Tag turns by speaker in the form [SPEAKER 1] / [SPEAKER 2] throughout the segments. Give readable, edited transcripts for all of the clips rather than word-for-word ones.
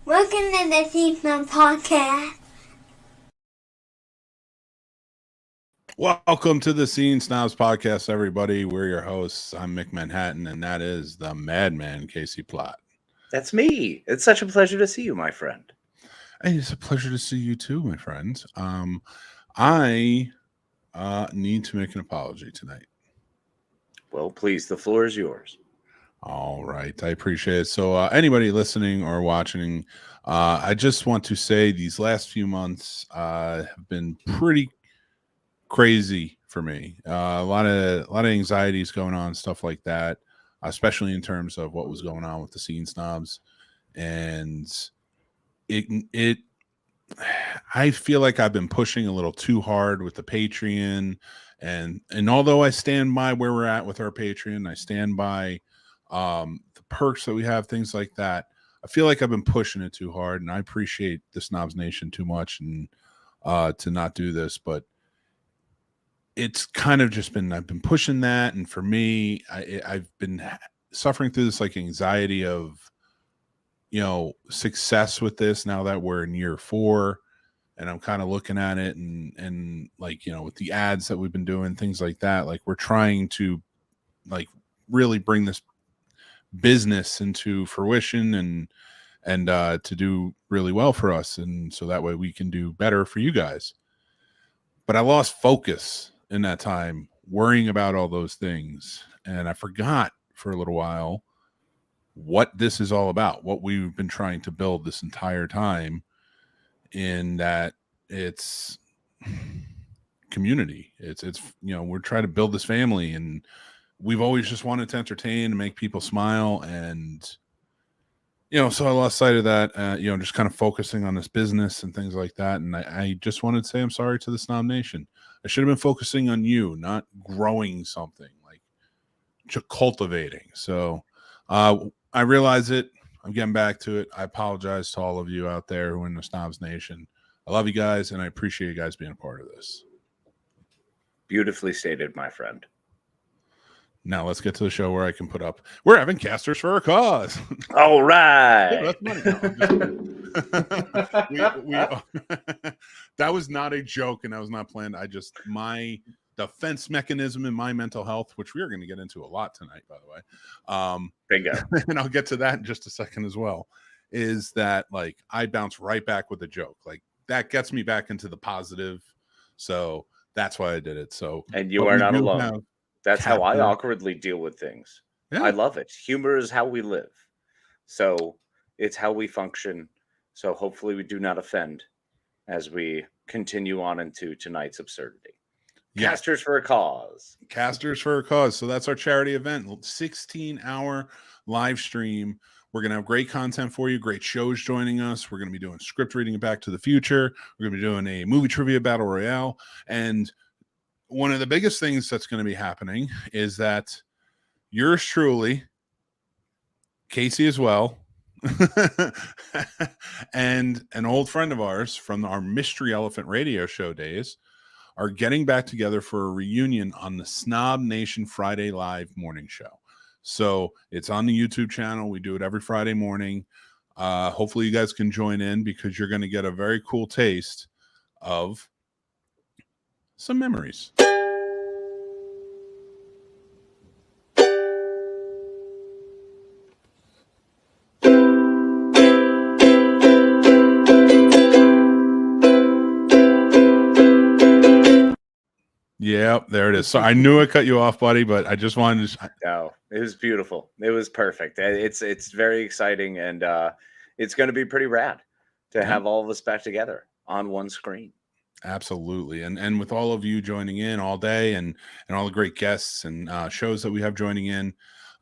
[SPEAKER 1] Welcome to the Scene Snobs podcast.
[SPEAKER 2] Welcome to the Scene Snobs podcast, everybody. We're your hosts. I'm Mick Manhattan, and that is the madman, Casey Plott.
[SPEAKER 3] That's me. It's such a pleasure to see you, my friend.
[SPEAKER 2] Hey, it's a pleasure to see you too, my friend. I need to make an apology tonight.
[SPEAKER 3] Well, please, the floor is yours.
[SPEAKER 2] All right. I appreciate it. So anybody listening or watching, I just want to say these last few months have been pretty crazy for me. A lot of anxieties going on, stuff like that, especially in terms of what was going on with the Scene Snobs. And I feel like I've been pushing a little too hard with the Patreon. And although I stand by where we're at with our Patreon, I stand by the perks that we have, things like that. I feel like I've been pushing it too hard, and I appreciate the Snobs Nation too much and to not do this, but it's kind of just been, I've been pushing that. And for me, I've been suffering through this like anxiety of, success with this now that we're in year 4, and I'm kind of looking at it and like, with the ads that we've been doing, things like that, like we're trying to like really bring this business into fruition and to do really well for us. And so that way we can do better for you guys. But I lost focus in that time worrying about all those things. And I forgot for a little while what this is all about, what we've been trying to build this entire time, in that it's community. It's we're trying to build this family, and we've always just wanted to entertain and make people smile. And, so I lost sight of that, just kind of focusing on this business and things like that. And I just wanted to say, I'm sorry to the Snob Nation. I should have been focusing on you, not growing something, like cultivating. So I realize it. I'm getting back to it. I apologize to all of you out there who are in the Snobs Nation. I love you guys, and I appreciate you guys being a part of this.
[SPEAKER 3] Beautifully stated, my friend.
[SPEAKER 2] Now let's get to the show where I can put up. We're having casters for a cause.
[SPEAKER 3] All right.
[SPEAKER 2] Yeah, that's money. No, that was not a joke, and that was not planned. My defense mechanism in my mental health, which we are going to get into a lot tonight, by the way.
[SPEAKER 3] Bingo.
[SPEAKER 2] And I'll get to that in just a second as well, is that like I bounce right back with a joke. Like that gets me back into the positive. So that's why I did it. So,
[SPEAKER 3] and you are not alone. That's how I awkwardly deal with things. Yeah. I love it. Humor is how we live. So it's how we function. So hopefully we do not offend as we continue on into tonight's absurdity. Yeah. Casters for a cause.
[SPEAKER 2] Casters for a cause. So that's our charity event, 16-hour live stream. We're going to have great content for you, great shows joining us. We're going to be doing script reading of Back to the Future. We're going to be doing a movie trivia battle royale. And one of the biggest things that's going to be happening is that yours truly, Casey as well, and an old friend of ours from our Mystery Elephant radio show days are getting back together for a reunion on the Snob Nation Friday Live morning show. So it's on the YouTube channel. We do it every Friday morning. Hopefully you guys can join in, because you're going to get a very cool taste of some memories. Yeah, there it is. So I knew I cut you off, buddy, but I just wanted to.
[SPEAKER 3] No, it was beautiful. It was perfect. It's very exciting, and it's going to be pretty rad to have all of us back together on one screen.
[SPEAKER 2] Absolutely. And with all of you joining in all day, and all the great guests and shows that we have joining in,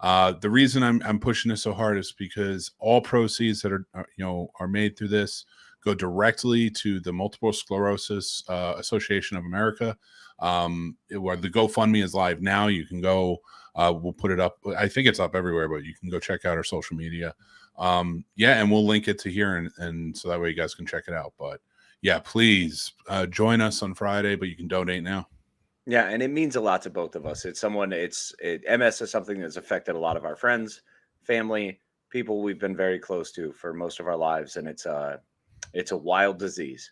[SPEAKER 2] the reason I'm pushing this so hard is because all proceeds that are made through this go directly to the Multiple Sclerosis Association of America. Where the GoFundMe is live now. You can go, we'll put it up. I think it's up everywhere, but you can go check out our social media. And we'll link it to here, and so that way you guys can check it out. But yeah, please join us on Friday, but you can donate now.
[SPEAKER 3] Yeah, and it means a lot to both of us. MS is something that's affected a lot of our friends, family, people we've been very close to for most of our lives, and it's a wild disease.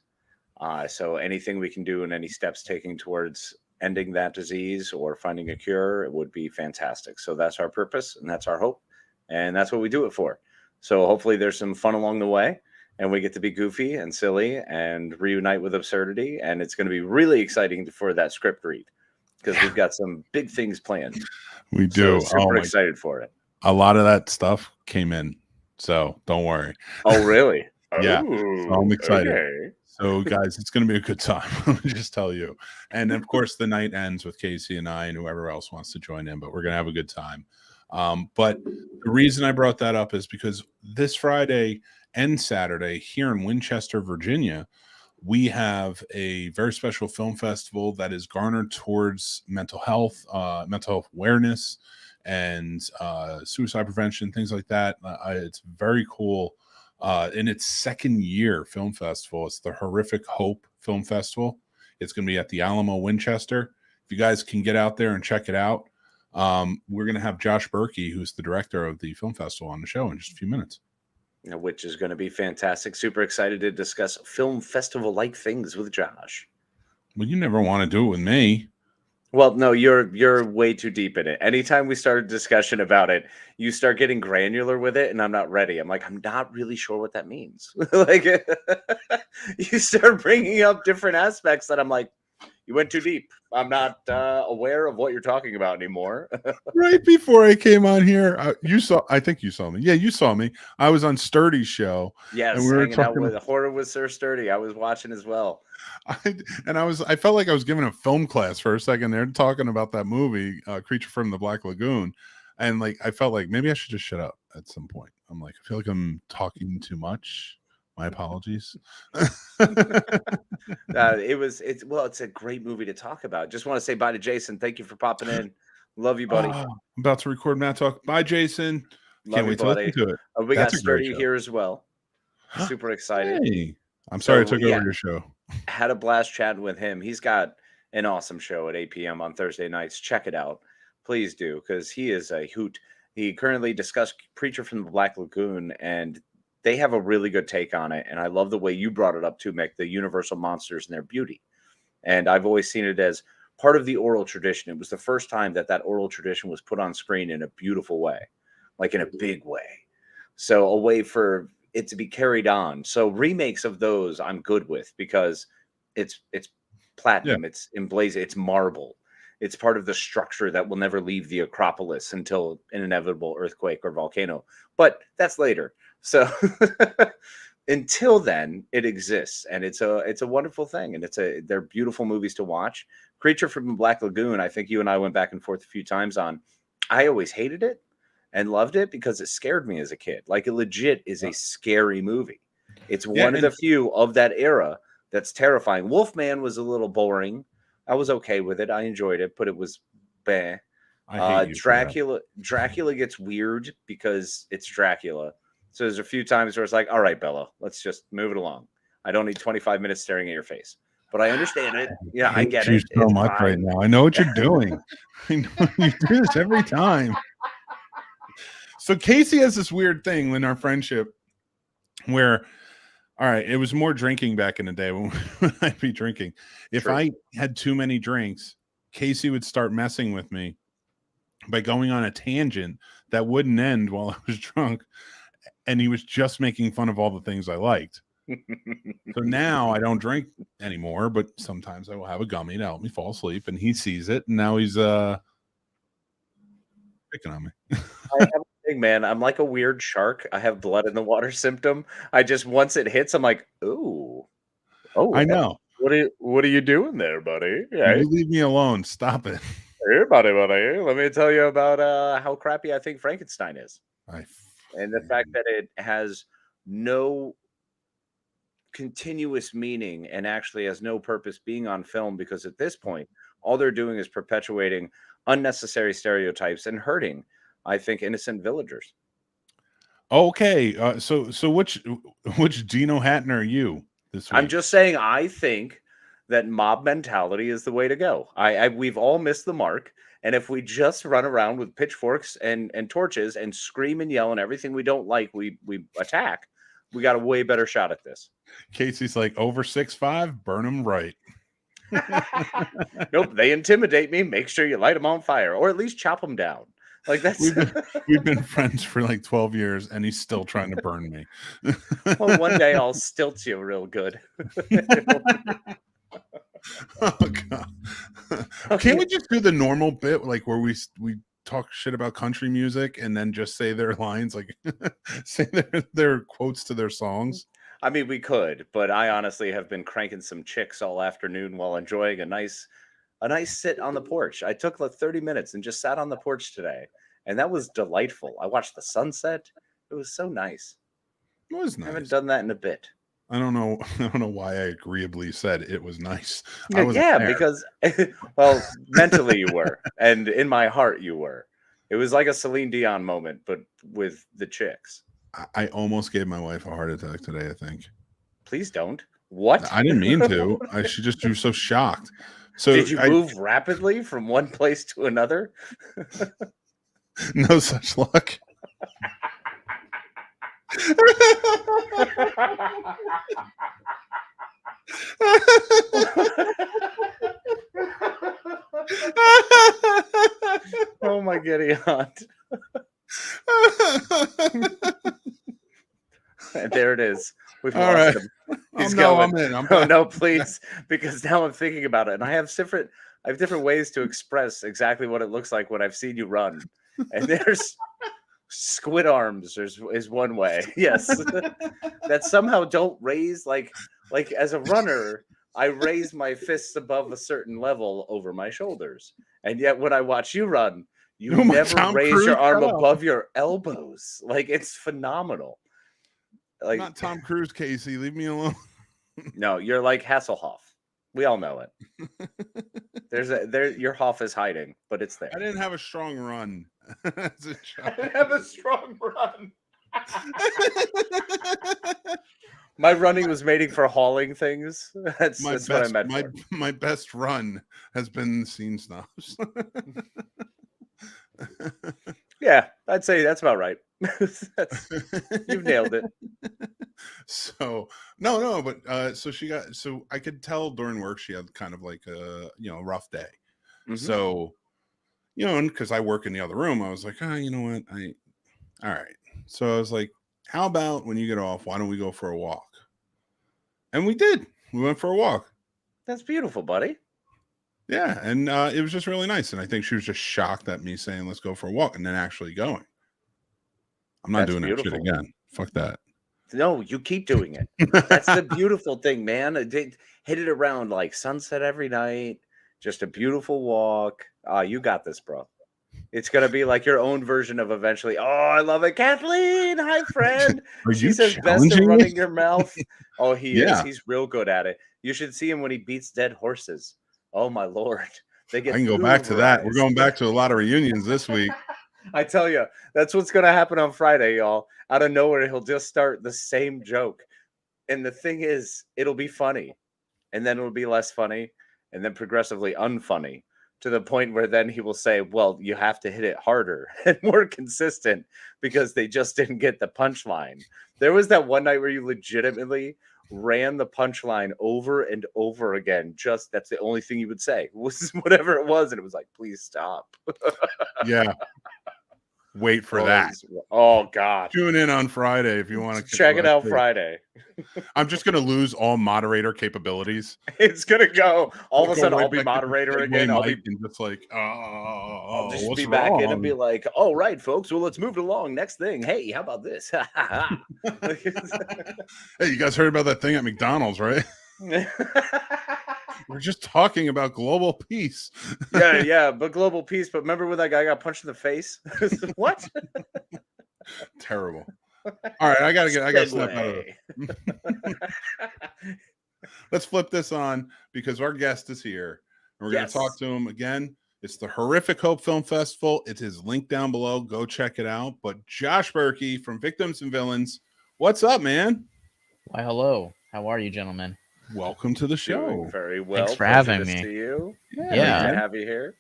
[SPEAKER 3] So anything we can do and any steps taking towards ending that disease or finding a cure, it would be fantastic. So that's our purpose and that's our hope, and that's what we do it for. So hopefully there's some fun along the way, and we get to be goofy and silly and reunite with absurdity, and it's going to be really exciting for that script read because we've got some big things planned.
[SPEAKER 2] We do.
[SPEAKER 3] So super excited for it.
[SPEAKER 2] A lot of that stuff came in, so don't worry.
[SPEAKER 3] Oh, really?
[SPEAKER 2] Yeah,
[SPEAKER 3] Ooh,
[SPEAKER 2] so I'm excited.
[SPEAKER 3] Okay.
[SPEAKER 2] So, guys, it's going to be a good time. Let me just tell you. And of course, the night ends with Casey and I and whoever else wants to join in. But we're going to have a good time. But the reason I brought that up is because this Friday and Saturday here in Winchester, Virginia, we have a very special film festival that is garnered towards mental health awareness, and suicide prevention, things like that. It's very cool. In its second year film festival, it's the Horrorific Hope Film Festival. It's going to be at the Alamo Winchester. If you guys can get out there and check it out, we're going to have Josh Burkey, who's the director of the film festival, on the show in just a few minutes.
[SPEAKER 3] Which is going to be fantastic. Super excited to discuss film festival-like things with Josh.
[SPEAKER 2] Well, you never want to do it with me.
[SPEAKER 3] Well, no, you're way too deep in it. Anytime we start a discussion about it, you start getting granular with it, and I'm not ready. I'm like, I'm not really sure what that means. Like, you start bringing up different aspects that I'm like, you went too deep. I'm not aware of what you're talking about anymore.
[SPEAKER 2] Right before I came on here, I think you saw me. Yeah, you saw me. I was on Sturdy's show.
[SPEAKER 3] Yes,
[SPEAKER 2] and we were
[SPEAKER 3] hanging out
[SPEAKER 2] talking
[SPEAKER 3] with Horror with Sir Sturdy. I was watching as well.
[SPEAKER 2] I felt like I was giving a film class for a second there, talking about that movie, Creature from the Black Lagoon. And like, I felt like maybe I should just shut up at some point. I'm like, I feel like I'm talking too much. My apologies.
[SPEAKER 3] It's a great movie to talk about. Just want to say bye to Jason. Thank you for popping in. Love you, buddy.
[SPEAKER 2] I'm about to record Matt Talk. Bye, Jason.
[SPEAKER 3] Can't wait to listen to it. We got Sturdy here as well. Super excited.
[SPEAKER 2] Hey, I'm sorry I took over your show.
[SPEAKER 3] Had a blast chatting with him. He's got an awesome show at 8 p.m. on Thursday nights. Check it out. Please do, because he is a hoot. He currently discussed Creature from the Black Lagoon, and they have a really good take on it. And I love the way you brought it up too, Mick, the universal monsters and their beauty. And I've always seen it as part of the oral tradition. It was the first time that oral tradition was put on screen in a beautiful way, like in a big way. So a way for it to be carried on. So remakes of those I'm good with, because it's platinum, it's emblazoned, it's marble. It's part of the structure that will never leave the Acropolis until an inevitable earthquake or volcano. But that's later. So until then, it exists, and it's a wonderful thing, and they're beautiful movies to watch. Creature from the Black Lagoon, I think you and I went back and forth a few times on. I always hated it and loved it because it scared me as a kid. Like, it legit is a scary movie. It's one of the few of that era that's terrifying. Wolfman was a little boring. I was okay with it. I enjoyed it, but it was bad. Dracula gets weird because it's Dracula. So there's a few times where it's like, all right, Bella, let's just move it along. I don't need 25 minutes staring at your face. But I understand it. Yeah, I get it.
[SPEAKER 2] So much right now. I know what you're doing. I know you do this every time. So Casey has this weird thing in our friendship where, all right, it was more drinking back in the day when I'd be drinking. If I had too many drinks, Casey would start messing with me by going on a tangent that wouldn't end while I was drunk. And he was just making fun of all the things I liked. So now I don't drink anymore, but sometimes I will have a gummy to help me fall asleep, and he sees it, and now he's picking on me.
[SPEAKER 3] I have a thing, man. I'm like a weird shark. I have blood in the water symptom. I just, once it hits, I'm like, ooh. Oh,
[SPEAKER 2] I know.
[SPEAKER 3] What are you doing there, buddy?
[SPEAKER 2] Hey? You leave me alone. Stop it.
[SPEAKER 3] Hey, buddy. Let me tell you about how crappy I think Frankenstein is. And the fact that it has no continuous meaning and actually has no purpose being on film, because at this point, all they're doing is perpetuating unnecessary stereotypes and hurting, I think, innocent villagers.
[SPEAKER 2] Okay. So which Dino Hatton are you this week?
[SPEAKER 3] I'm just saying, I think that mob mentality is the way to go. We've all missed the mark. And if we just run around with pitchforks and torches and scream and yell and everything we don't like, we attack, we got a way better shot at this.
[SPEAKER 2] Casey's like, over 6'5", burn them right.
[SPEAKER 3] Nope, they intimidate me. Make sure you light them on fire, or at least chop them down. Like that's
[SPEAKER 2] we've been friends for like 12 years, and he's still trying to burn me.
[SPEAKER 3] Well, one day I'll stilt you real good.
[SPEAKER 2] Oh god! Can't we just do the normal bit, like where we talk shit about country music and then just say their lines, like say their quotes to their songs?
[SPEAKER 3] I mean, we could, but I honestly have been cranking some chicks all afternoon while enjoying a nice sit on the porch. I took like 30 minutes and just sat on the porch today, and that was delightful. I watched the sunset. It was so nice.
[SPEAKER 2] It was nice.
[SPEAKER 3] I haven't done that in a bit.
[SPEAKER 2] I don't know why I agreeably said it was nice.
[SPEAKER 3] Because well, mentally you were, and in my heart you were. It was like a Celine Dion moment, but with the chicks.
[SPEAKER 2] I almost gave my wife a heart attack today, I think.
[SPEAKER 3] Please don't. What?
[SPEAKER 2] I didn't mean to. She just was so shocked. So
[SPEAKER 3] did you move rapidly from one place to another?
[SPEAKER 2] No such luck.
[SPEAKER 3] Oh my giddy aunt. And there it is. We've
[SPEAKER 2] all
[SPEAKER 3] lost
[SPEAKER 2] right.
[SPEAKER 3] him. He's going.
[SPEAKER 2] I'm
[SPEAKER 3] in. No, please, because now I'm thinking about it, and I have different ways to express exactly what it looks like when I've seen you run. And there's squid arms is one way. Yes, that somehow don't raise like as a runner. I raise my fists above a certain level over my shoulders, and yet when I watch you run, you never raise your arm above your elbows. Like it's phenomenal. Like
[SPEAKER 2] I'm not Tom Cruise, Casey. Leave me alone.
[SPEAKER 3] No, you're like Hasselhoff. We all know it. Your Hoff is hiding, but it's there.
[SPEAKER 2] I didn't have a strong run.
[SPEAKER 3] I didn't have a strong run. My running was made for hauling things. That's what I meant.
[SPEAKER 2] My best run has been Scene Snobs.
[SPEAKER 3] Yeah, I'd say that's about right. You've nailed it.
[SPEAKER 2] So no, but so I could tell during work she had kind of like a rough day. Mm-hmm. So and because I work in the other room, I was like, you know what, all right. So I was like, how about when you get off, why don't we go for a walk? And we did. We went for a walk.
[SPEAKER 3] That's beautiful, buddy.
[SPEAKER 2] Yeah, and it was just really nice. And I think she was just shocked at me saying, let's go for a walk, and then actually going. I'm not doing that shit again. Fuck that.
[SPEAKER 3] No, you keep doing it. That's the beautiful thing, man. Hit it around like sunset every night. Just a beautiful walk. You got this, bro. It's going to be like your own version of eventually. Oh, I love it. Kathleen, hi, friend. She says best at running your mouth. Oh, he is. He's real good at it. You should see him when he beats dead horses. Oh, my Lord. I
[SPEAKER 2] can go back to that. We're going back to a lot of reunions this week.
[SPEAKER 3] I tell you, that's what's going to happen on Friday, y'all. Out of nowhere, he'll just start the same joke. And the thing is, it'll be funny. And then it'll be less funny. And then progressively unfunny. To the point where then he will say, well, you have to hit it harder and more consistent because they just didn't get the punchline. There was that one night where you legitimately ran the punchline over and over again. Just that's the only thing you would say was whatever it was. And it was like, please stop.
[SPEAKER 2] Yeah. Wait for that.
[SPEAKER 3] Oh, God.
[SPEAKER 2] Tune in on Friday if you want to
[SPEAKER 3] check it out Friday.
[SPEAKER 2] I'm just going to lose all moderator capabilities.
[SPEAKER 3] It's going to go. All of a sudden, I'll be moderator again. I'll be
[SPEAKER 2] just like,
[SPEAKER 3] I'll just be back in and be like, all right, folks. Well, let's move it along. Next thing. Hey, how about this?
[SPEAKER 2] Hey, you guys heard about that thing at McDonald's, right? We're just talking about global peace.
[SPEAKER 3] yeah, but global peace. But remember when that guy got punched in the face? What?
[SPEAKER 2] Terrible. All right, I gotta snap out of it. Let's flip this on because our guest is here. And we're gonna talk to him again. It's the Horrorific Hope Film Festival. It is linked down below. Go check it out. But Josh Burkey from Victims and Villains, what's up, man?
[SPEAKER 4] Why, hello. How are you, gentlemen?
[SPEAKER 2] Welcome to the show.
[SPEAKER 3] Doing very well.
[SPEAKER 4] Thanks for having me.
[SPEAKER 3] To you.
[SPEAKER 4] Yeah.
[SPEAKER 3] Good to have you here.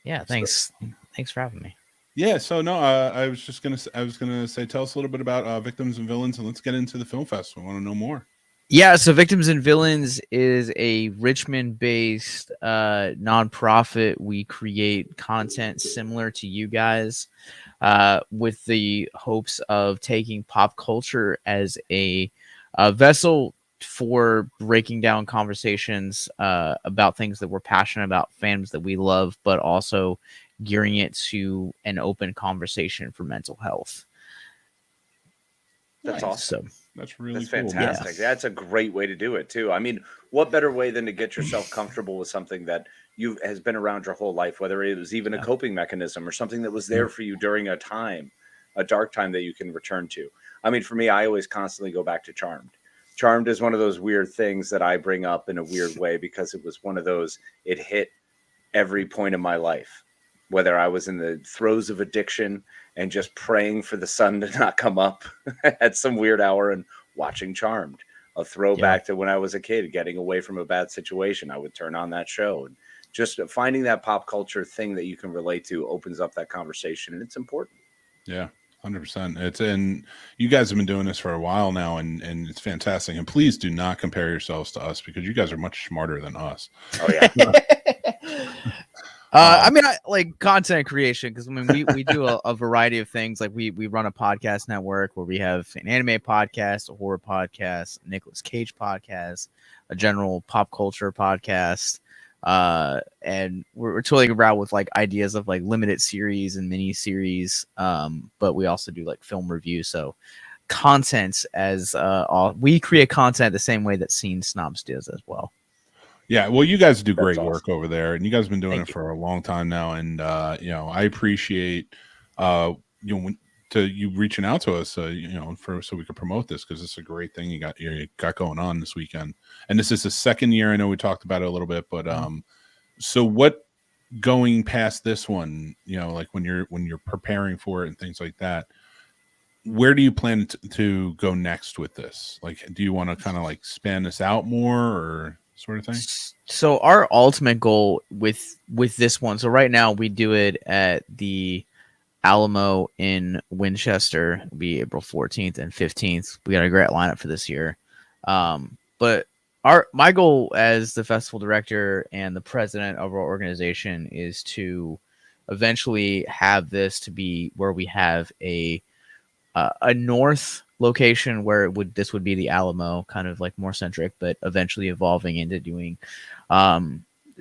[SPEAKER 4] Yeah, thanks. Thanks for having me.
[SPEAKER 2] Yeah, so no, I was gonna say, tell us a little bit about Victims and Villains, and let's get into the film festival. I want to know more.
[SPEAKER 4] Yeah, so Victims and Villains is a Richmond-based nonprofit. We create content similar to you guys, with the hopes of taking pop culture as a vessel for breaking down conversations about things that we're passionate about, fans that we love, but also gearing it to an open conversation for mental health.
[SPEAKER 3] That's awesome.
[SPEAKER 2] That's really
[SPEAKER 3] That's
[SPEAKER 2] cool.
[SPEAKER 3] fantastic. Yeah. That's a great way to do it too. I mean, what better way than to get yourself comfortable with something that has been around your whole life, whether it was even a coping mechanism or something that was there for you during a dark time that you can return to. I mean, for me, I always constantly go back to Charmed. Charmed is one of those weird things that I bring up in a weird way because it was one of those, it hit every point of my life, whether I was in the throes of addiction and just praying for the sun to not come up at some weird hour and watching Charmed, a throwback to when I was a kid, getting away from a bad situation. I would turn on that show, and just finding that pop culture thing that you can relate to opens up that conversation, and it's important.
[SPEAKER 2] Yeah, 100%. And you guys have been doing this for a while now, and it's fantastic. And please do not compare yourselves to us because you guys are much smarter than us.
[SPEAKER 3] Oh yeah.
[SPEAKER 4] I mean, I like content creation because I mean we do a variety of things. Like we run a podcast network where we have an anime podcast, a horror podcast, a Nicolas Cage podcast, a general pop culture podcast, and we're toying around with like ideas of like limited series and mini series. But we also do like film reviews. So content as we create content the same way that Scene Snobs does as well.
[SPEAKER 2] Yeah, well, you guys do great
[SPEAKER 3] That's
[SPEAKER 2] work over there, and you guys have been doing it for a long time now. And I appreciate you reaching out to us, so we could promote this because it's a great thing you got going on this weekend. And this is the second year. I know we talked about it a little bit, but so what going past this one, like when you're preparing for it and things like that, where do you plan to go next with this? Like, do you want to kind of like span this out more or sort of thing?
[SPEAKER 4] So our ultimate goal with this one, so right now we do it at the Alamo in Winchester. It'll be April 14th and 15th. We got a great lineup for this year. But my goal as the festival director and the president of our organization is to eventually have this to be where we have a north location where this would be the Alamo, kind of like more centric, but eventually evolving into doing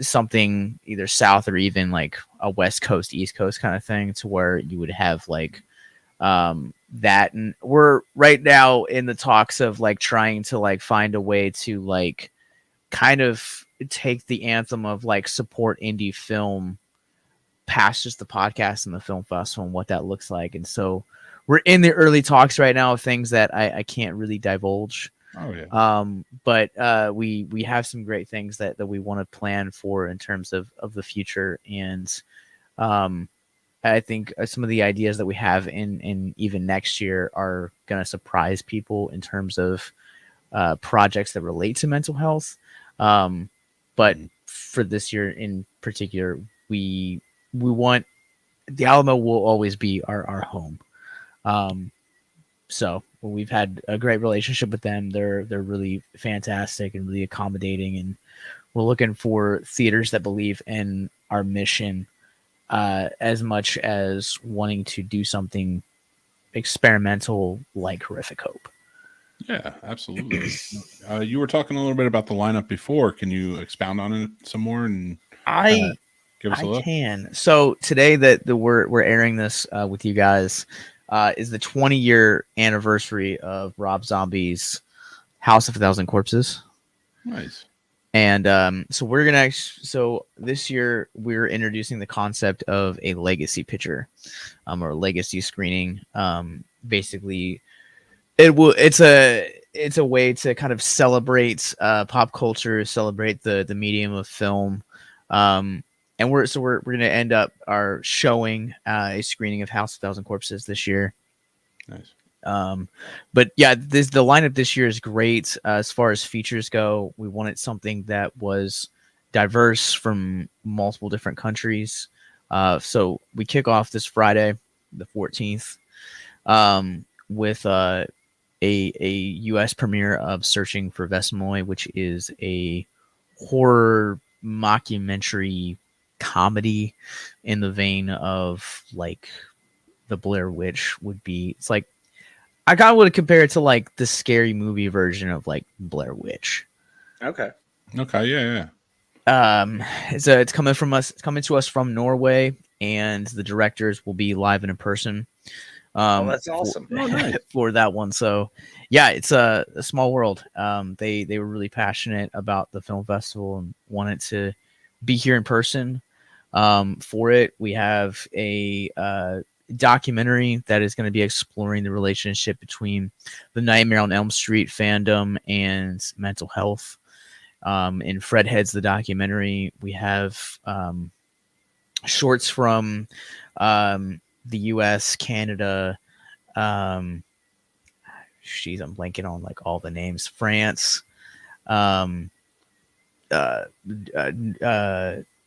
[SPEAKER 4] something either south or even like a West Coast, East Coast kind of thing, to where you would have like that. And we're right now in the talks of like trying to like find a way to like kind of take the anthem of like support indie film past just the podcast and the film festival and what that looks like. And so we're in the early talks right now of things that I can't really divulge.
[SPEAKER 2] Oh yeah.
[SPEAKER 4] But we have some great things that we want to plan for in terms of the future. And I think some of the ideas that we have in even next year are going to surprise people in terms of projects that relate to mental health. But for this year in particular, we want the Alamo will always be our home. So we've had a great relationship with them. They're really fantastic and really accommodating, and we're looking for theaters that believe in our mission as much as wanting to do something experimental like Horrorific Hope.
[SPEAKER 2] Yeah, absolutely. You were talking a little bit about the lineup before. Can you expound on it some more and give us a look?
[SPEAKER 4] I can. So today that we're airing this with you guys is the 20-year anniversary of Rob Zombie's House of a Thousand Corpses.
[SPEAKER 2] Nice.
[SPEAKER 4] And so this year we're introducing the concept of a legacy picture, or legacy screening. Basically, it's a way to kind of celebrate pop culture, celebrate the medium of film. And we're going to end up our showing a screening of House of a Thousand Corpses this year.
[SPEAKER 2] Nice.
[SPEAKER 4] But yeah, the lineup this year is great. As far as features go, we wanted something that was diverse from multiple different countries. So we kick off this Friday, the 14th, with a U.S. premiere of Searching for Vesmoy, which is a horror mockumentary comedy in the vein of like the Blair Witch would be. It's like I kind of would compare it to like the scary movie version of like Blair Witch.
[SPEAKER 3] Okay.
[SPEAKER 2] Yeah.
[SPEAKER 4] It's coming from us. It's coming to us from Norway, and the directors will be live and in person.
[SPEAKER 3] That's awesome.
[SPEAKER 4] For that one. So yeah, it's a small world. They were really passionate about the film festival and wanted to be here in person. For it, we have a documentary that is going to be exploring the relationship between the Nightmare on Elm Street fandom and mental health. In Fred Heads, the documentary, we have shorts from the U.S., Canada. I'm blanking on like all the names. France,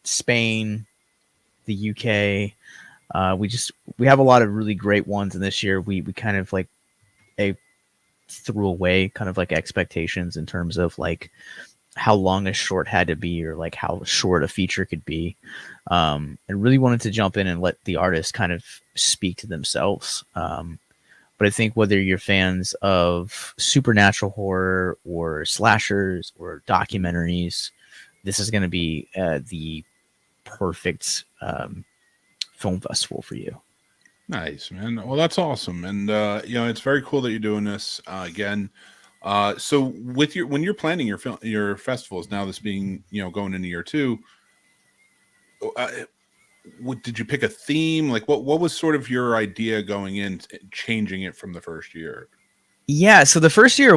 [SPEAKER 4] Spain, the UK. We have a lot of really great ones, and this year we kind of like threw away kind of like expectations in terms of like how long a short had to be or like how short a feature could be. And really wanted to jump in and let the artists kind of speak to themselves. But I think whether you're fans of supernatural horror or slashers or documentaries, this is going to be the perfect film festival for you.
[SPEAKER 2] Nice, man. Well, that's awesome. And, it's very cool that you're doing this again. So when you're planning your festivals, now this being, going into year 2, did you pick a theme? Like what was sort of your idea going in, changing it from the first year?
[SPEAKER 4] Yeah. So the first year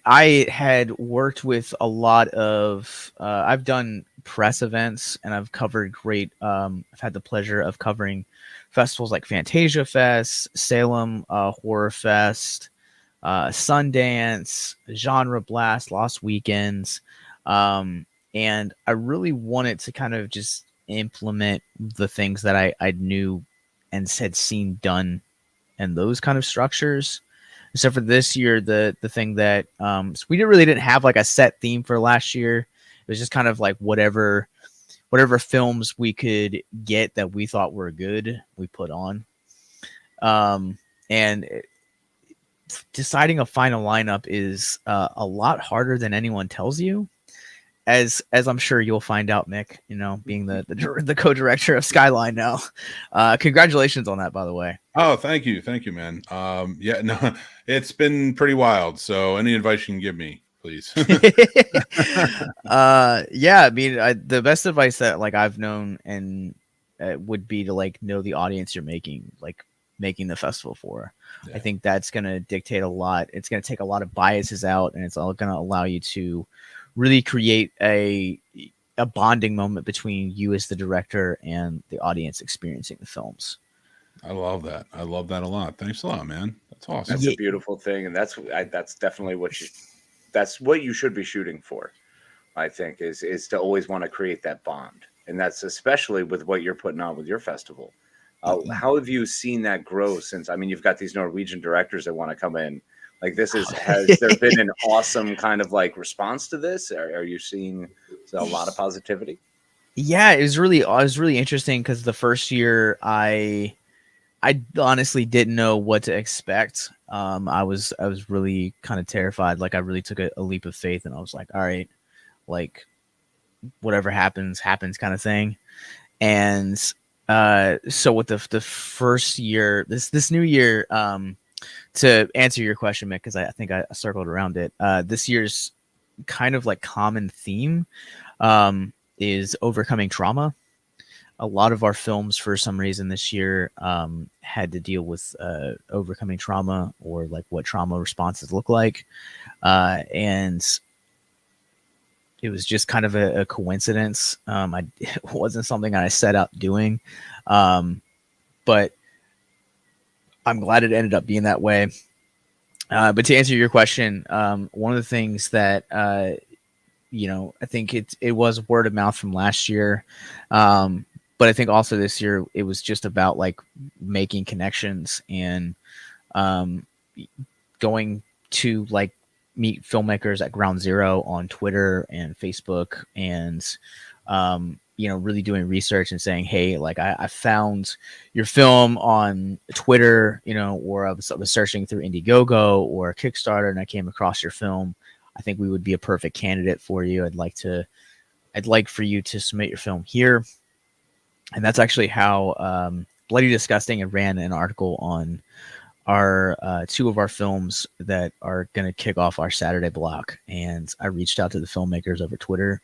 [SPEAKER 4] I had worked with a lot of, I've done press events and I've covered I've had the pleasure of covering festivals like Fantasia Fest, Salem Horror Fest, Sundance, Genre Blast, Lost Weekends. And I really wanted to kind of just implement the things that I knew and had seen done and those kind of structures. So for this year, the thing that so we didn't have like a set theme for last year. It was just kind of like whatever films we could get that we thought were good, we put on. Deciding a final lineup is a lot harder than anyone tells you, as I'm sure you'll find out, Mick. Being the co-director of Skyline now. Congratulations on that, by the way.
[SPEAKER 2] Oh, thank you, man. Yeah, no, it's been pretty wild. So, any advice you can give me, please?
[SPEAKER 4] Yeah, I mean, the best advice that like I've known and would be to like know the audience you're making the festival for. Yeah. I think that's going to dictate a lot. It's going to take a lot of biases out, and it's all going to allow you to really create a bonding moment between you as the director and the audience experiencing the films.
[SPEAKER 2] I love that. I love that a lot. Thanks a lot, man. That's awesome.
[SPEAKER 3] That's a beautiful thing, and that's definitely what you should be shooting for. I think is to always want to create that bond, and that's especially with what you're putting on with your festival. How have you seen that grow since? I mean, you've got these Norwegian directors that want to come in. Like has there been an awesome kind of like response to this? Are you seeing a lot of positivity?
[SPEAKER 4] Yeah, it was really interesting because the first year I honestly didn't know what to expect. I was really kind of terrified. Like I really took a leap of faith, and I was like, all right, like whatever happens kind of thing. And so with the first year, this new year, to answer your question, Mick, because I think I circled around it. This year's kind of like common theme is overcoming trauma. A lot of our films, for some reason, this year had to deal with overcoming trauma or like what trauma responses look like, and it was just kind of a coincidence. It wasn't something I set out doing, but I'm glad it ended up being that way. But to answer your question, one of the things that, I think it was word of mouth from last year. but I think also this year it was just about like making connections and going to like meet filmmakers at Ground Zero on Twitter and Facebook, and really doing research and saying, hey, like I found your film on Twitter, or I was searching through Indiegogo or Kickstarter and I came across your film. I think we would be a perfect candidate for you. I'd like for you to submit your film here. And that's actually how Bloody Disgusting ran an article on our two of our films that are going to kick off our Saturday block. And I reached out to the filmmakers over Twitter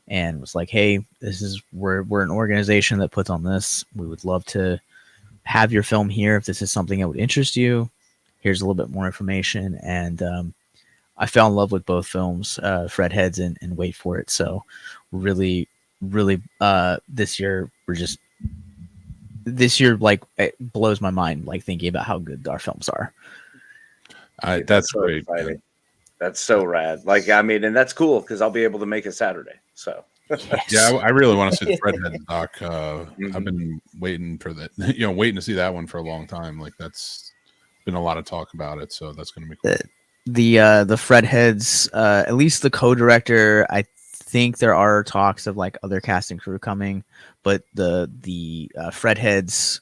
[SPEAKER 4] and was like, hey, we're an organization that puts on this. We would love to have your film here if this is something that would interest you. Here's a little bit more information. And I fell in love with both films, Fred Heads and Wait For It. So really, really this year like it blows my mind, like thinking about how good our films are.
[SPEAKER 2] That's
[SPEAKER 3] so
[SPEAKER 2] great.
[SPEAKER 3] Exciting. That's so rad. Like, I mean, and that's cool because I'll be able to make it Saturday. So
[SPEAKER 4] yes.
[SPEAKER 2] Yeah, I really want to see the Fred Head doc. I've been waiting for that, waiting to see that one for a long time. Like that's been a lot of talk about it, so that's going to be cool.
[SPEAKER 4] The Fred Heads, at least the co-director, I think there are talks of like other cast and crew coming, but the Fred Heads,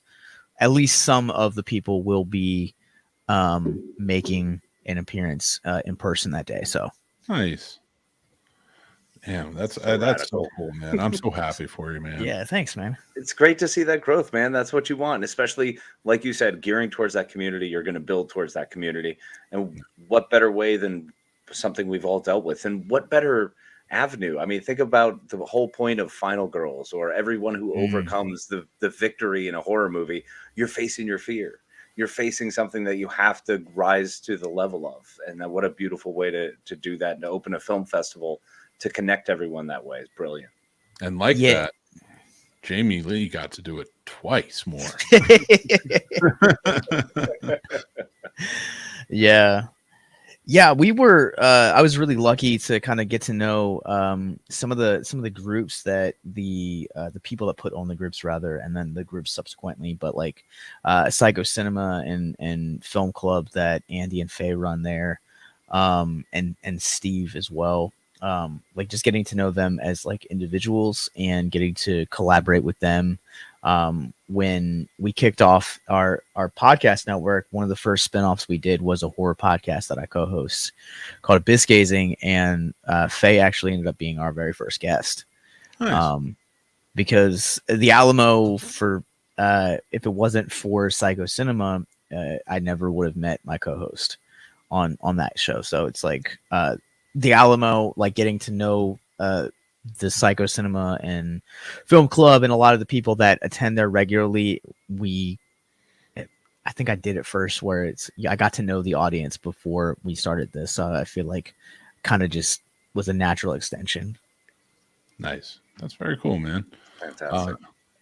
[SPEAKER 4] at least some of the people will be making an appearance in person that day. So
[SPEAKER 2] nice. Damn, that's so cool, man. I'm so happy for you, man.
[SPEAKER 4] Yeah, thanks, man.
[SPEAKER 3] It's great to see that growth, man. That's what you want, especially like you said, gearing towards that community. You're going to build towards that community, and what better way than something we've all dealt with, and what better avenue? I mean, think about the whole point of Final Girls, or everyone who overcomes the victory in a horror movie. You're facing your fear. You're facing something that you have to rise to the level of, and what a beautiful way to do that, and to open a film festival to connect everyone that way is brilliant.
[SPEAKER 2] And that, Jamie Lee got to do it twice more.
[SPEAKER 4] Yeah, we were. I was really lucky to kind of get to know some of the groups that the people that put on the groups rather, and then the groups subsequently. But like Psycho Cinema and Film Club that Andy and Faye run there, and Steve as well. Like just getting to know them as like individuals and getting to collaborate with them. When we kicked off our podcast network, one of the first spinoffs we did was a horror podcast that I co-host called Abyss Gazing, and Faye actually ended up being our very first guest. Nice. Because the Alamo, for if it wasn't for Psycho Cinema, I never would have met my co-host on that show. So it's like the Alamo, like getting to know the Psycho Cinema and Film Club and a lot of the people that attend there regularly. I think I did it first where I got to know the audience before we started this. So I feel like kind of just was a natural extension. Nice.
[SPEAKER 2] That's very cool, man.
[SPEAKER 3] Fantastic.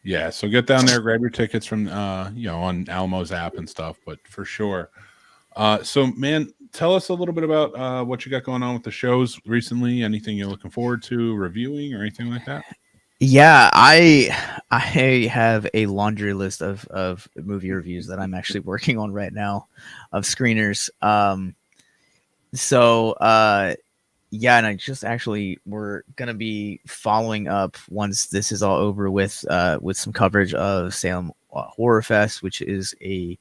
[SPEAKER 2] Yeah. So get down there, grab your tickets from, on Almo's app and stuff, but for sure. So man, tell us a little bit about what you got going on with the shows recently. Anything you're looking forward to reviewing or anything like that?
[SPEAKER 4] Yeah, I have a laundry list of movie reviews that I'm actually working on right now of screeners. Yeah, and I just actually we're gonna be following up once this is all over with some coverage of Salem Horror Fest, which is a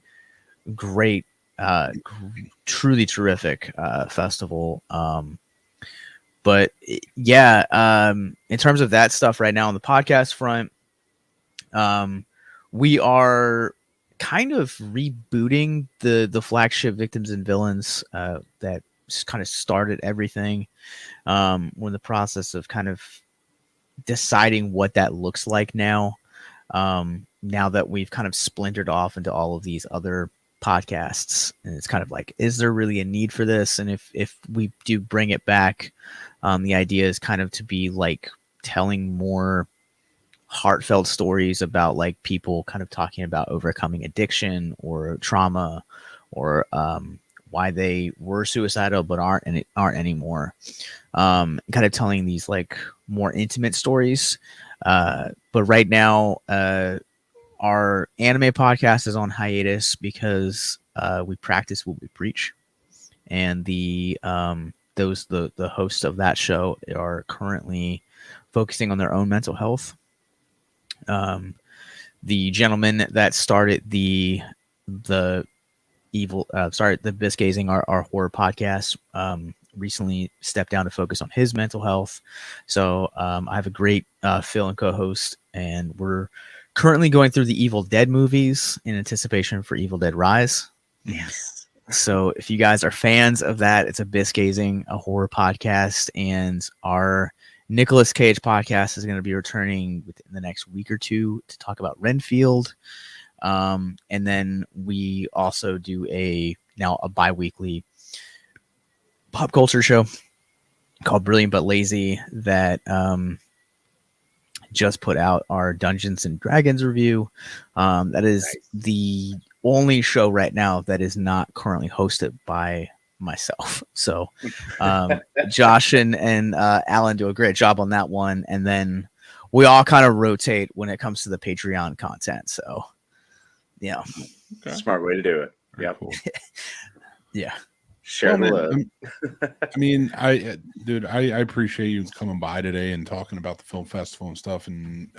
[SPEAKER 4] great, truly terrific festival. But yeah, in terms of that stuff right now on the podcast front, we are kind of rebooting the flagship Victims and Villains that kind of started everything. We're in the process of kind of deciding what that looks like now. Now that we've kind of splintered off into all of these other podcasts, and it's kind of like, is there really a need for this? And if we do bring it back, the idea is kind of to be like telling more heartfelt stories about like people kind of talking about overcoming addiction or trauma or why they were suicidal but aren't anymore. Kind of telling these like more intimate stories. But right now, our anime podcast is on hiatus because we practice what we preach, and the hosts of that show are currently focusing on their own mental health. The gentleman that started the Bisgazing, our horror podcast, recently stepped down to focus on his mental health. So I have a great Phil and co-host, and we're currently going through the Evil Dead movies in anticipation for Evil Dead Rise.
[SPEAKER 3] Yes.
[SPEAKER 4] So if you guys are fans of that, it's a Bisgazing, a horror podcast, and our Nicolas Cage podcast is going to be returning within the next week or two to talk about Renfield. And then we also do a bi-weekly pop culture show called Brilliant But Lazy that just put out our Dungeons and Dragons review. That is the only show right now that is not currently hosted by myself. So Josh and Alan do a great job on that one, and then we all kind of rotate when it comes to the Patreon content. So yeah,
[SPEAKER 3] okay. Smart way to do it. Yeah, cool.
[SPEAKER 4] Yeah.
[SPEAKER 3] Share the love.
[SPEAKER 2] I mean, I appreciate you coming by today and talking about the film festival and stuff. And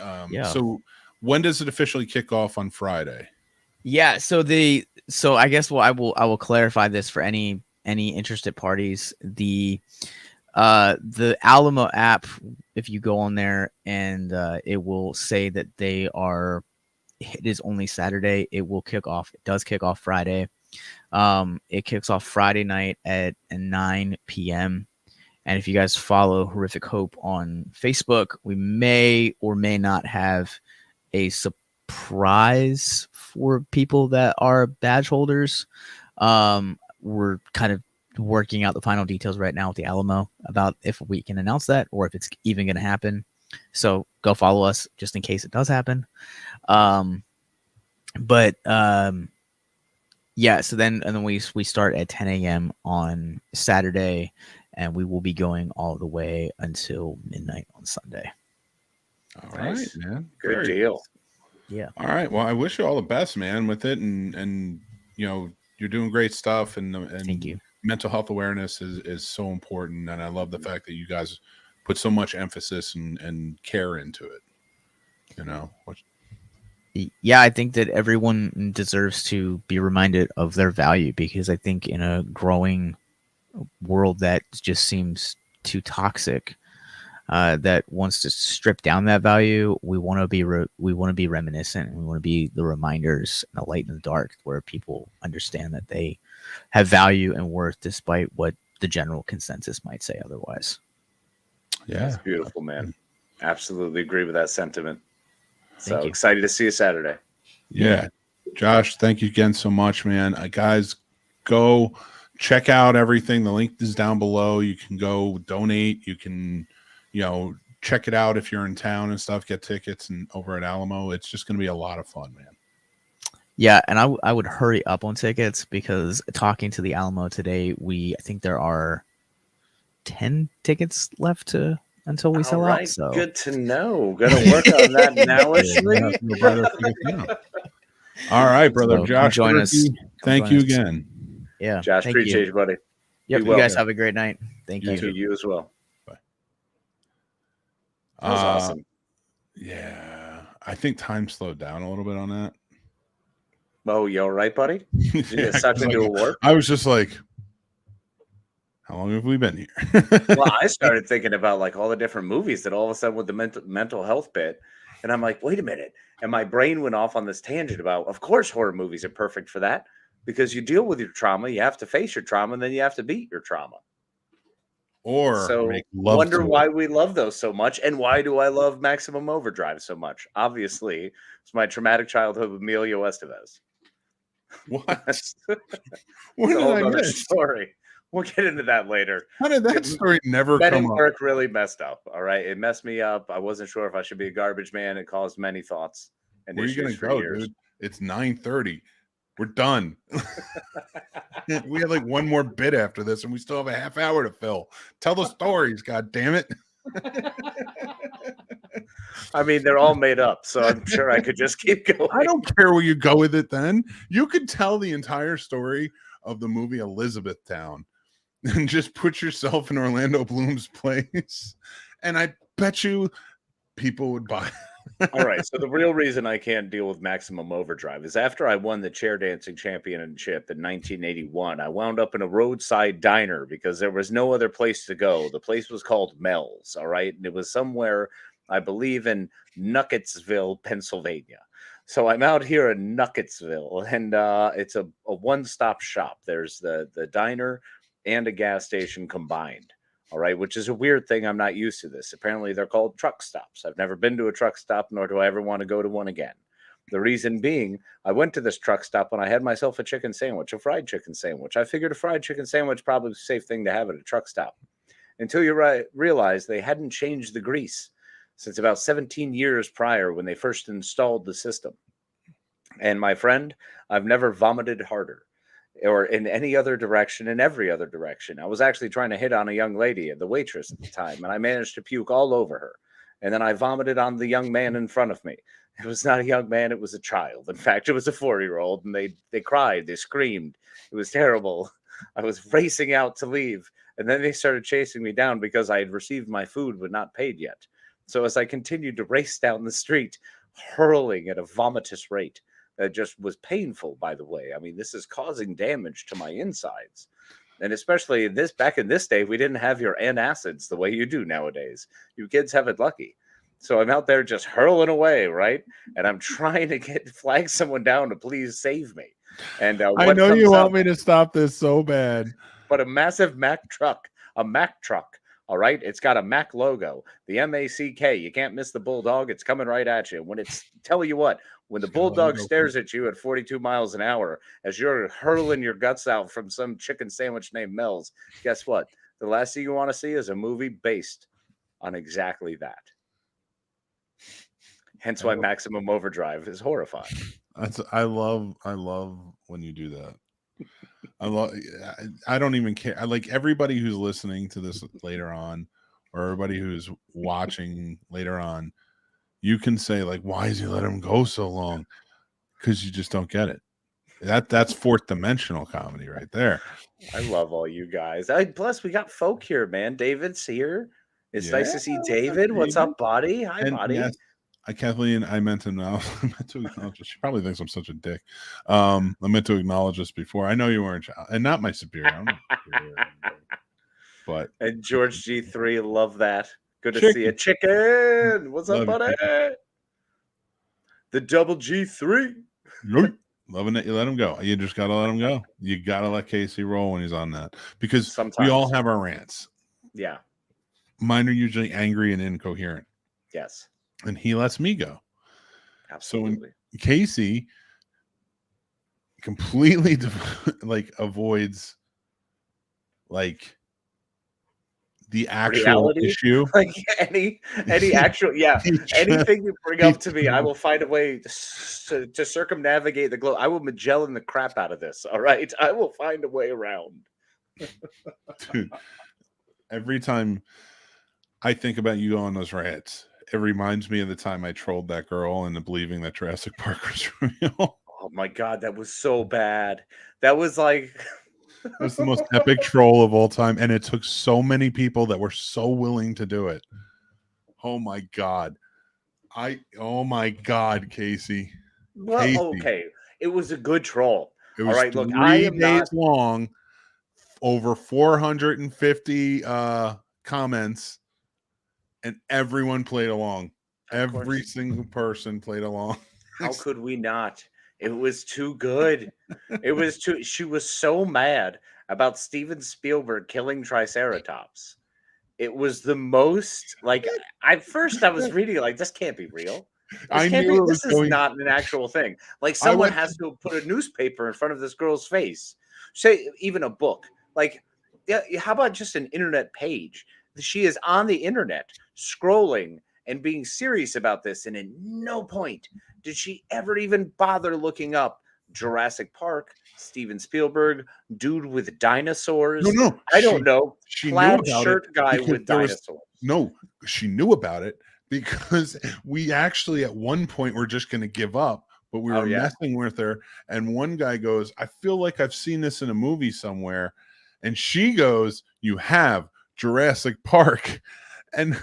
[SPEAKER 2] so when does it officially kick off on Friday?
[SPEAKER 4] Yeah, so I guess I will clarify this for any interested parties. The Alamo app, if you go on there, and it will say that it is only Saturday. It does kick off Friday. It kicks off Friday night at 9 p.m. And if you guys follow Horrific Hope on Facebook, we may or may not have a surprise for people that are badge holders. We're kind of working out the final details right now with the Alamo about if we can announce that or if it's even going to happen. So go follow us just in case it does happen. Yeah, so then we start at 10 a.m. on Saturday, and we will be going all the way until midnight on Sunday.
[SPEAKER 2] All right, man.
[SPEAKER 3] Good deal.
[SPEAKER 4] Yeah.
[SPEAKER 2] All right. Well, I wish you all the best, man, with it, and you're doing great stuff, and
[SPEAKER 4] thank you.
[SPEAKER 2] Mental health awareness is so important, and I love the fact that you guys put so much emphasis and care into it.
[SPEAKER 4] Yeah, I think that everyone deserves to be reminded of their value, because I think in a growing world that just seems too toxic, that wants to strip down that value, we want to be reminiscent, and we want to be the reminders and the light in the dark, where people understand that they have value and worth despite what the general consensus might say otherwise.
[SPEAKER 2] Yeah,
[SPEAKER 3] that's beautiful, man. Absolutely agree with that sentiment. So excited to see you Saturday.
[SPEAKER 2] Yeah. Josh, thank you again so much, man. Guys, go check out everything. The link is down below. You can go donate. You can, check it out if you're in town and stuff, get tickets and over at Alamo. It's just going to be a lot of fun, man.
[SPEAKER 4] Yeah, and I would hurry up on tickets, because talking to the Alamo today, I think there are 10 tickets left until we sell out. So
[SPEAKER 3] good to know. Gonna work on that now.
[SPEAKER 2] All right, brother.
[SPEAKER 4] So
[SPEAKER 2] Josh,
[SPEAKER 4] join us.
[SPEAKER 2] Thank you again.
[SPEAKER 4] Yeah,
[SPEAKER 3] Josh, appreciate you, buddy.
[SPEAKER 4] Yep, you guys have a great night. Thank you.
[SPEAKER 3] You as well.
[SPEAKER 2] Bye.
[SPEAKER 3] That was awesome.
[SPEAKER 2] Yeah, I think time slowed down a little bit on that.
[SPEAKER 3] Oh, you all right, buddy? You get sucked into a warp?
[SPEAKER 2] I was just like, how long have we been here?
[SPEAKER 3] Well, I started thinking about like all the different movies that all of a sudden with the mental health bit, and I'm like, wait a minute, and my brain went off on this tangent about, of course, horror movies are perfect for that, because you deal with your trauma, you have to face your trauma, and then you have to beat your trauma.
[SPEAKER 2] Or
[SPEAKER 3] so wonder why we love those so much, and why do I love Maximum Overdrive so much? Obviously, it's my traumatic childhood with Emilio Estevez.
[SPEAKER 2] What?
[SPEAKER 3] What did I miss? Story. We'll get into that later.
[SPEAKER 2] How did that story never come up?
[SPEAKER 3] Work really messed up. All right, it messed me up. I wasn't sure if I should be a garbage man. It caused many thoughts and
[SPEAKER 2] Where are you gonna go, dude? It's 9:30. We're done. We had like one more bit after this, and we still have a half hour to fill. Tell the stories, god damn it.
[SPEAKER 3] I mean, they're all made up, so I'm sure I could just keep going.
[SPEAKER 2] I don't care where you go with it then. You could tell the entire story of the movie Elizabethtown and just put yourself in Orlando Bloom's place. And I bet you people would buy.
[SPEAKER 3] All right. So the real reason I can't deal with Maximum Overdrive is after I won the chair dancing championship in 1981, I wound up in a roadside diner because there was no other place to go. The place was called Mel's. All right. And it was somewhere, I believe, in Nucketsville, Pennsylvania. So I'm out here in Nucketsville, and it's a one-stop shop. There's the diner and a gas station combined. All right, which is a weird thing. I'm not used to this. Apparently, they're called truck stops. I've never been to a truck stop, nor do I ever want to go to one again. The reason being, I went to this truck stop when I had myself a chicken sandwich, a fried chicken sandwich. I figured a fried chicken sandwich probably was a safe thing to have at a truck stop. Until you realize they hadn't changed the grease since about 17 years prior when they first installed the system. And my friend, I've never vomited harder. Or in any other direction, in every other direction. I was actually trying to hit on a young lady, the waitress at the time, and I managed to puke all over her. And then I vomited on the young man in front of me. It was not a young man, it was a child. In fact, it was a 4-year-old, and they cried, they screamed. It was terrible. I was racing out to leave, and then they started chasing me down because I had received my food but not paid yet. So as I continued to race down the street, hurling at a vomitous rate, that just was painful, by the way. I mean, this is causing damage to my insides. And especially back in this day, we didn't have your antacids the way you do nowadays. You kids have it lucky. So I'm out there just hurling away, right? And I'm trying to flag someone down to please save me. And
[SPEAKER 2] I know you want me to stop this so bad.
[SPEAKER 3] But a massive Mack truck. All right, it's got a Mack logo, the M-A-C-K. You can't miss the bulldog. It's coming right at you. When the bulldog stares at you at 42 miles an hour as you're hurling your guts out from some chicken sandwich named Mel's, guess what? The last thing you want to see is a movie based on exactly that. Hence why Maximum Overdrive is horrifying.
[SPEAKER 2] I love when you do that. I don't even care. I like everybody who's listening to this later on, or everybody who's watching later on. You can say like, "Why does he let him go so long?" Because you just don't get it. That's fourth dimensional comedy right there.
[SPEAKER 3] I love all you guys. Plus, we got folk here, man. David's here. It's nice to see David. What's up, buddy? Hi, buddy. Yes,
[SPEAKER 2] Kathleen, I meant to acknowledge this. She probably thinks I'm such a dick. I meant to acknowledge this before. I know you weren't, and not my superior. I'm not superior, but
[SPEAKER 3] and George G3, love that. Good to see you, chicken. What's up, buddy? The double G3.
[SPEAKER 2] Loving it. You let him go. You just gotta let him go. You gotta let Casey roll when he's on that, because we all have our rants.
[SPEAKER 3] Yeah,
[SPEAKER 2] mine are usually angry and incoherent.
[SPEAKER 3] Yes.
[SPEAKER 2] And he lets me go.
[SPEAKER 3] Absolutely.
[SPEAKER 2] So Casey completely avoids like the actual reality? Issue.
[SPEAKER 3] Like any actual, anything you bring up to me, I will find a way to circumnavigate the globe. I will Magellan the crap out of this. All right. I will find a way around.
[SPEAKER 2] Dude, every time I think about you on those rants, it reminds me of the time I trolled that girl into believing that Jurassic Park was real.
[SPEAKER 3] Oh my God, that was so bad. That was like...
[SPEAKER 2] It was the most epic troll of all time, and it took so many people that were so willing to do it. Oh my God. Oh my God, Casey.
[SPEAKER 3] Well, Casey. Okay. It was a good troll.
[SPEAKER 2] It was all right, look, I am 3 days long, over 450 comments. And everyone played along. Every single person played along.
[SPEAKER 3] How could we not? It was too good. She was so mad about Steven Spielberg killing Triceratops. It was the most, like, at first I was reading like, this can't be real. This is not an actual thing. Like, someone has to put a newspaper in front of this girl's face. Say, even a book. Like, yeah, how about just an internet page? She is on the internet scrolling and being serious about this, and at no point did she ever even bother looking up Jurassic Park, Steven Spielberg, dude with dinosaurs.
[SPEAKER 2] No,
[SPEAKER 3] I don't know.
[SPEAKER 2] She
[SPEAKER 3] Plaid
[SPEAKER 2] knew about
[SPEAKER 3] shirt
[SPEAKER 2] it
[SPEAKER 3] guy with dinosaurs.
[SPEAKER 2] She knew about it because we actually at one point were just going to give up, but we were messing with her. And one guy goes, I feel like I've seen this in a movie somewhere. And she goes, you have Jurassic Park. And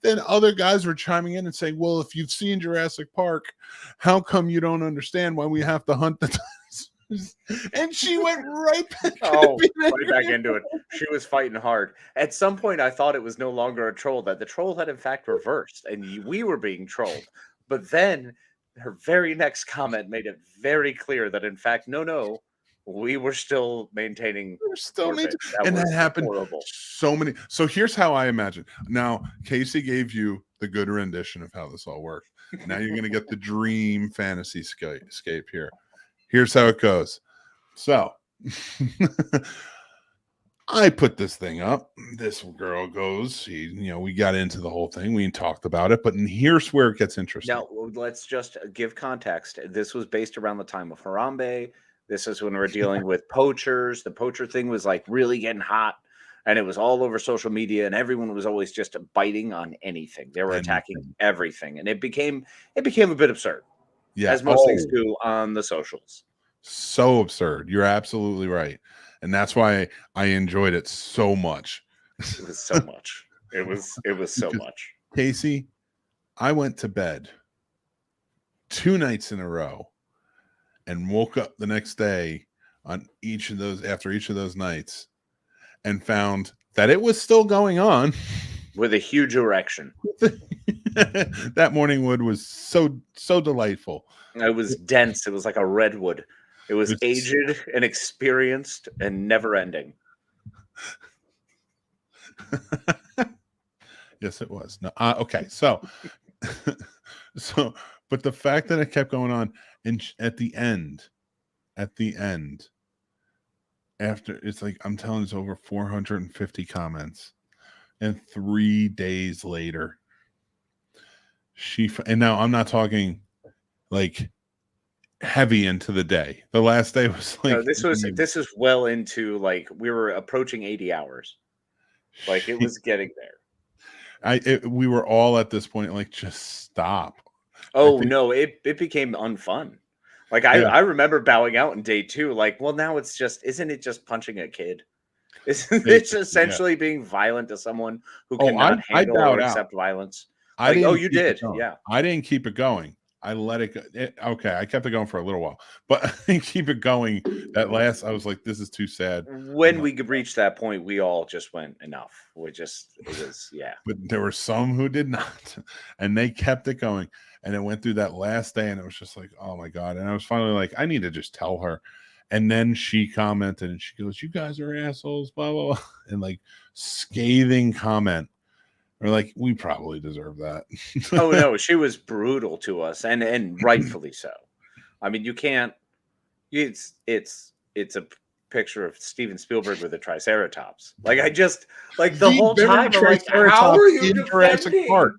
[SPEAKER 2] then other guys were chiming in and saying, well, if you've seen Jurassic Park, how come you don't understand why we have to hunt the dinosaurs? And she went right back,
[SPEAKER 3] right back into it. She was fighting hard. At some point, I thought it was no longer a troll, that the troll had in fact reversed and we were being trolled. But then her very next comment made it very clear that in fact, no, we were still maintaining.
[SPEAKER 2] And that happened horrible. So here's how I imagine. Now, Casey gave you the good rendition of how this all worked. Now you're going to get the dream fantasy scape here. Here's how it goes. So I put this thing up. This girl goes, we got into the whole thing. We talked about it, but here's where it gets interesting.
[SPEAKER 3] Now, let's just give context. This was based around the time of Harambe. This is when we're dealing with poachers. The poacher thing was like really getting hot, and it was all over social media, and everyone was always just biting on anything. They were attacking everything, and it became a bit absurd. Yeah, as most things do on the socials.
[SPEAKER 2] So absurd. You're absolutely right. And that's why I enjoyed it so much.
[SPEAKER 3] It was so much. It was so much.
[SPEAKER 2] Casey, I went to bed 2 nights in a row and woke up the next day after each of those nights and found that it was still going on.
[SPEAKER 3] With a huge erection.
[SPEAKER 2] That morning wood was so delightful.
[SPEAKER 3] It was dense. It was like a redwood. It was aged and experienced and never ending.
[SPEAKER 2] Yes, it was. No, okay. So, but the fact that it kept going on, and at the end, after it's like, I'm telling you, it's over 450 comments, and 3 days later, and now I'm not talking like heavy into the day. The last day was like,
[SPEAKER 3] no, this is well into, like, we were approaching 80 hours. Like, it was getting there.
[SPEAKER 2] We were all at this point like, just stop.
[SPEAKER 3] Oh no, it became unfun. Like, I remember bowing out in day 2. Like, well, now isn't it just punching a kid? Isn't it essentially being violent to someone who cannot handle or accept violence? Like, you did. Yeah.
[SPEAKER 2] I didn't keep it going. I let it go. Okay, I kept it going for a little while, but I didn't keep it going. At last, I was like, this is too sad.
[SPEAKER 3] When we reached that point, we all just went, enough. It was. But
[SPEAKER 2] there were some who did not, and they kept it going. And it went through that last day, and it was just like, oh my God. And I was finally like, I need to just tell her. And then she commented, and she goes, you guys are assholes, blah, blah, blah. And like, scathing comment. We're like, we probably deserve that.
[SPEAKER 3] Oh no, she was brutal to us, and rightfully so. I mean, you can't. It's a picture of Steven Spielberg with a Triceratops. Like, I just like the whole time. I'm like, how are you in Jurassic Park?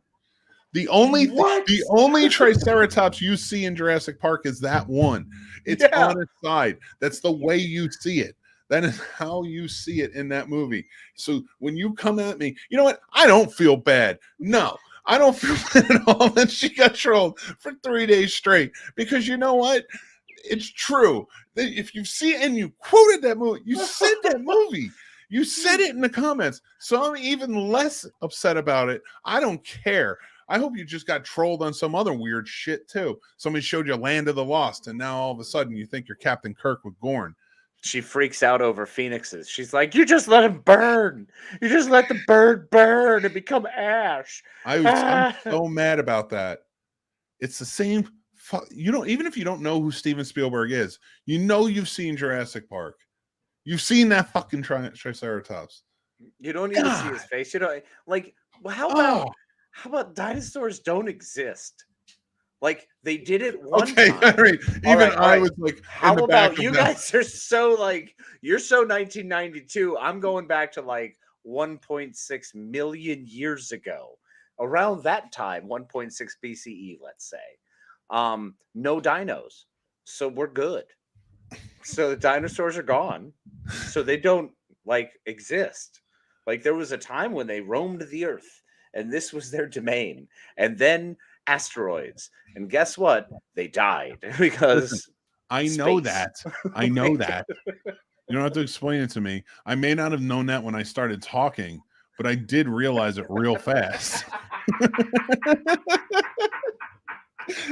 [SPEAKER 2] The only Triceratops you see in Jurassic Park is that one. It's on its side. That's the way you see it. That is how you see it in that movie. So when you come at me, you know what? I don't feel bad. No, I don't feel bad at all that she got trolled for 3 days straight. Because you know what? It's true. If you see it and you quoted that movie, you said that movie. You said it in the comments. So I'm even less upset about it. I don't care. I hope you just got trolled on some other weird shit too. Somebody showed you Land of the Lost, and now all of a sudden you think you're Captain Kirk with Gorn.
[SPEAKER 3] She freaks out over phoenixes. She's like, you just let him burn. You just let the bird burn and become ash.
[SPEAKER 2] I'm so mad about that. It's the same. Even if you don't know who Steven Spielberg is, you've seen Jurassic Park. You've seen that fucking Triceratops.
[SPEAKER 3] You don't even see his face. You know, like, well, how about dinosaurs don't exist? Like, they did it one time.
[SPEAKER 2] All right. I was like,
[SPEAKER 3] how about you guys are so, like, you're so 1992. I'm going back to like 1.6 million years ago. Around that time, 1.6 BCE, let's say. No dinos. so we're good. So the dinosaurs are gone, so they don't like exist. Like there was a time when they roamed the earth, and this was their domain, and then asteroids, and guess what? They died because
[SPEAKER 2] Listen, I know
[SPEAKER 3] space.
[SPEAKER 2] that. I know that. You don't have to explain it to me. I may not have known that when I started talking, but I did realize it real fast.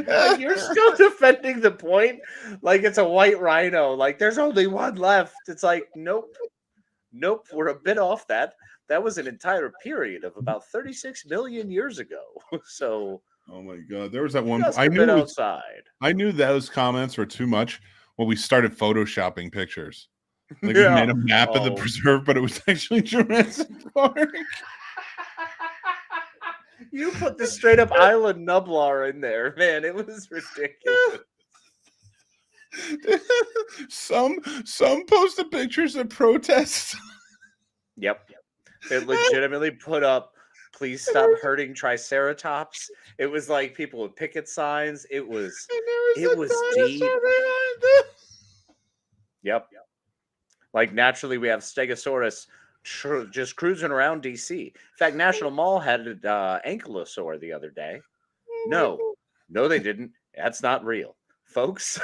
[SPEAKER 3] Like you're still defending the point like it's a white rhino. Like there's only one left. It's like, nope. We're a bit off that. That was an entire period of about 36 million years ago. So,
[SPEAKER 2] oh my god, there was that one.
[SPEAKER 3] I knew outside.
[SPEAKER 2] I knew those comments were too much when we started photoshopping pictures. Like we made a map of the preserve, but it was actually Jurassic Park.
[SPEAKER 3] You put the straight up Island Nublar in there, man. It was ridiculous.
[SPEAKER 2] Some posted pictures of protests.
[SPEAKER 3] Yep. It legitimately put up, please stop hurting Triceratops. It was like people with picket signs. It was deep. Yep. Like naturally we have Stegosaurus just cruising around DC. In fact, National Mall had an ankylosaur the other day. No, they didn't. That's not real. Folks,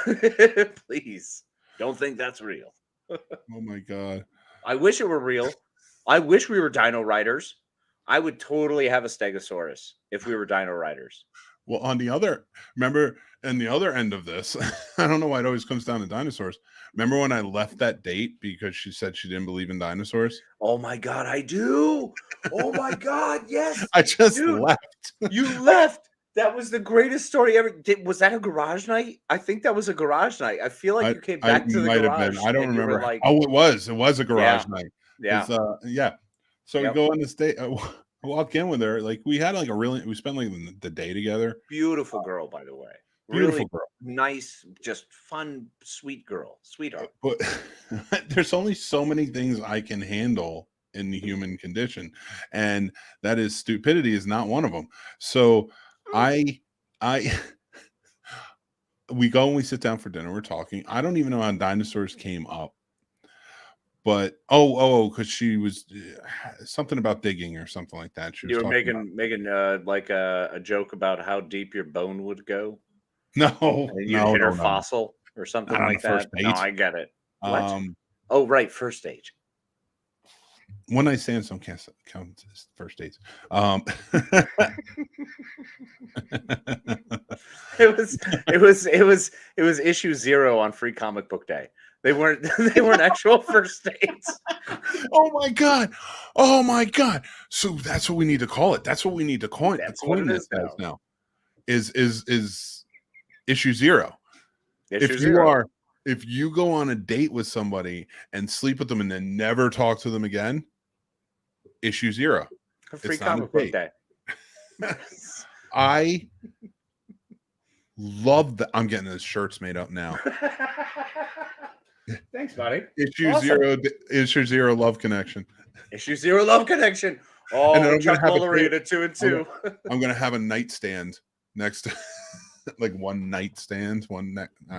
[SPEAKER 3] please don't think that's real.
[SPEAKER 2] Oh my god.
[SPEAKER 3] I wish it were real. I wish we were dino riders. I would totally have a Stegosaurus if we were dino riders.
[SPEAKER 2] Well, on the other end of this, I don't know why it always comes down to dinosaurs. Remember when I left that date because she said she didn't believe in dinosaurs?
[SPEAKER 3] Oh my god, I do. Oh my god, yes.
[SPEAKER 2] I just left.
[SPEAKER 3] You left. That was the greatest story ever. Was that a garage night? I think that was a garage night. I feel like you came back to the garage.
[SPEAKER 2] I don't remember. Like, it was a garage night.
[SPEAKER 3] Yeah.
[SPEAKER 2] Yeah. So we go on this date. I walk in with her. Like we had like we spent like the day together.
[SPEAKER 3] Beautiful girl, by the way.
[SPEAKER 2] Beautiful
[SPEAKER 3] really
[SPEAKER 2] girl.
[SPEAKER 3] Nice, just fun, sweet girl. Sweetheart.
[SPEAKER 2] But there's only so many things I can handle in the human condition. And that is stupidity is not one of them. So we go and we sit down for dinner. We're talking. I don't even know how dinosaurs came up. But because she was something about digging or something like that.
[SPEAKER 3] You were making like a joke about how deep your bone would go.
[SPEAKER 2] No,
[SPEAKER 3] and you hit her fossil or something like that. No, I get it. What? Oh, right, first stage.
[SPEAKER 2] One night stands don't count as first dates.
[SPEAKER 3] It was issue 0 on Free Comic Book Day. They weren't actual first dates.
[SPEAKER 2] Oh my god! So that's what we need to call it. That's what we need to coin.
[SPEAKER 3] That's what it is
[SPEAKER 2] now. Is issue 0. If you go on a date with somebody and sleep with them and then never talk to them again, issue 0.
[SPEAKER 3] Free Comic Book Day.
[SPEAKER 2] I love that. I'm getting those shirts made up now.
[SPEAKER 3] Thanks, buddy.
[SPEAKER 2] Issue 0 love connection.
[SPEAKER 3] Issue 0 love connection. Oh, and Chuck Woolery at a 2 and 2.
[SPEAKER 2] I'm gonna have a nightstand next to like one nightstand, I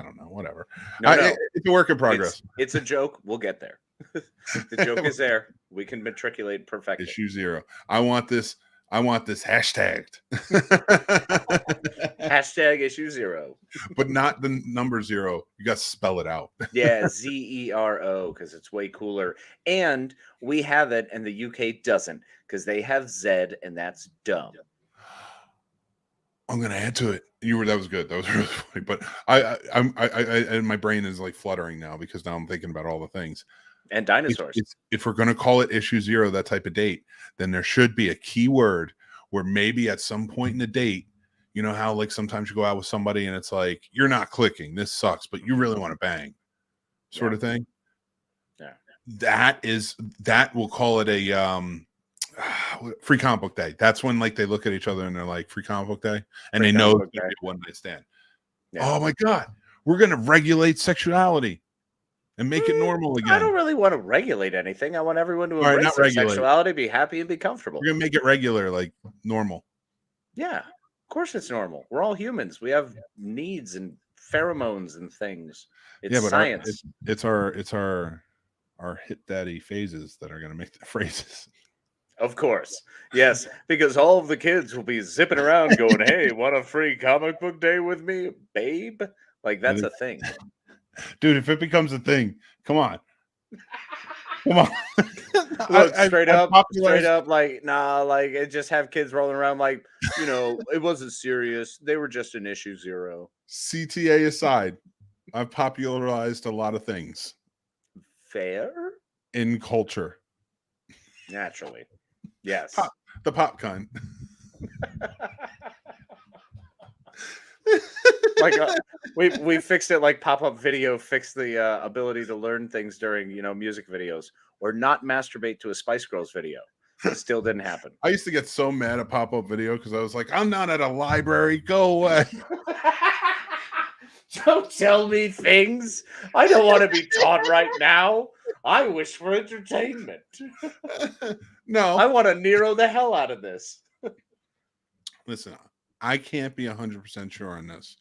[SPEAKER 2] don't know, whatever. No. It's a work in progress.
[SPEAKER 3] It's a joke. We'll get there. The joke is there. We can matriculate perfectly.
[SPEAKER 2] Issue 0. I want this hashtagged.
[SPEAKER 3] Hashtag issue 0.
[SPEAKER 2] But not the number 0. You got to spell it out.
[SPEAKER 3] Yeah, ZERO, because it's way cooler. And we have it, and the UK doesn't, because they have Z, and that's dumb.
[SPEAKER 2] I'm gonna add to it. That was good. That was really funny. But I and my brain is like fluttering now because now I'm thinking about all the things.
[SPEAKER 3] And dinosaurs.
[SPEAKER 2] If we're gonna call it issue 0, that type of date, then there should be a key word where maybe at some point in the date, you know how like sometimes you go out with somebody and it's like you're not clicking, this sucks, but you really want to bang, sort of thing. Yeah. We'll call it a Free Comic Book Day. That's when like they look at each other and they're like Free Comic Book Day, and they know it's gonna be a one night stand. Yeah. Oh my god, we're gonna regulate sexuality and make it normal again.
[SPEAKER 3] I don't really want to regulate anything. I want everyone to embrace their sexuality, be happy, and be comfortable.
[SPEAKER 2] We're gonna make it regular, like normal.
[SPEAKER 3] Yeah, of course it's normal. We're all humans. We have needs and pheromones and things. It's
[SPEAKER 2] but
[SPEAKER 3] science.
[SPEAKER 2] It's our hit daddy phases that are going to make the phrases.
[SPEAKER 3] Of course. Yes, because all of the kids will be zipping around going, hey, want a free comic book day with me, babe? Like, that's a thing.
[SPEAKER 2] Dude, if it becomes a thing, come on. Come on.
[SPEAKER 3] Look, straight up, like, nah, like, it just have kids rolling around like, you know, it wasn't serious. They were just in issue 0.
[SPEAKER 2] CTA aside, I've popularized a lot of things.
[SPEAKER 3] Fair?
[SPEAKER 2] In culture.
[SPEAKER 3] Naturally. Yes.
[SPEAKER 2] The pop kind.
[SPEAKER 3] Like we fixed it like pop-up video fixed the ability to learn things during, you know, music videos, or not masturbate to a Spice Girls video. It still didn't happen.
[SPEAKER 2] I used to get so mad at pop-up video because I was like, I'm not at a library. Go away.
[SPEAKER 3] Don't tell me things. I don't want to be taught right now. I wish for entertainment.
[SPEAKER 2] No.
[SPEAKER 3] I want to Nero the hell out of this.
[SPEAKER 2] Listen, I can't be 100% sure on this,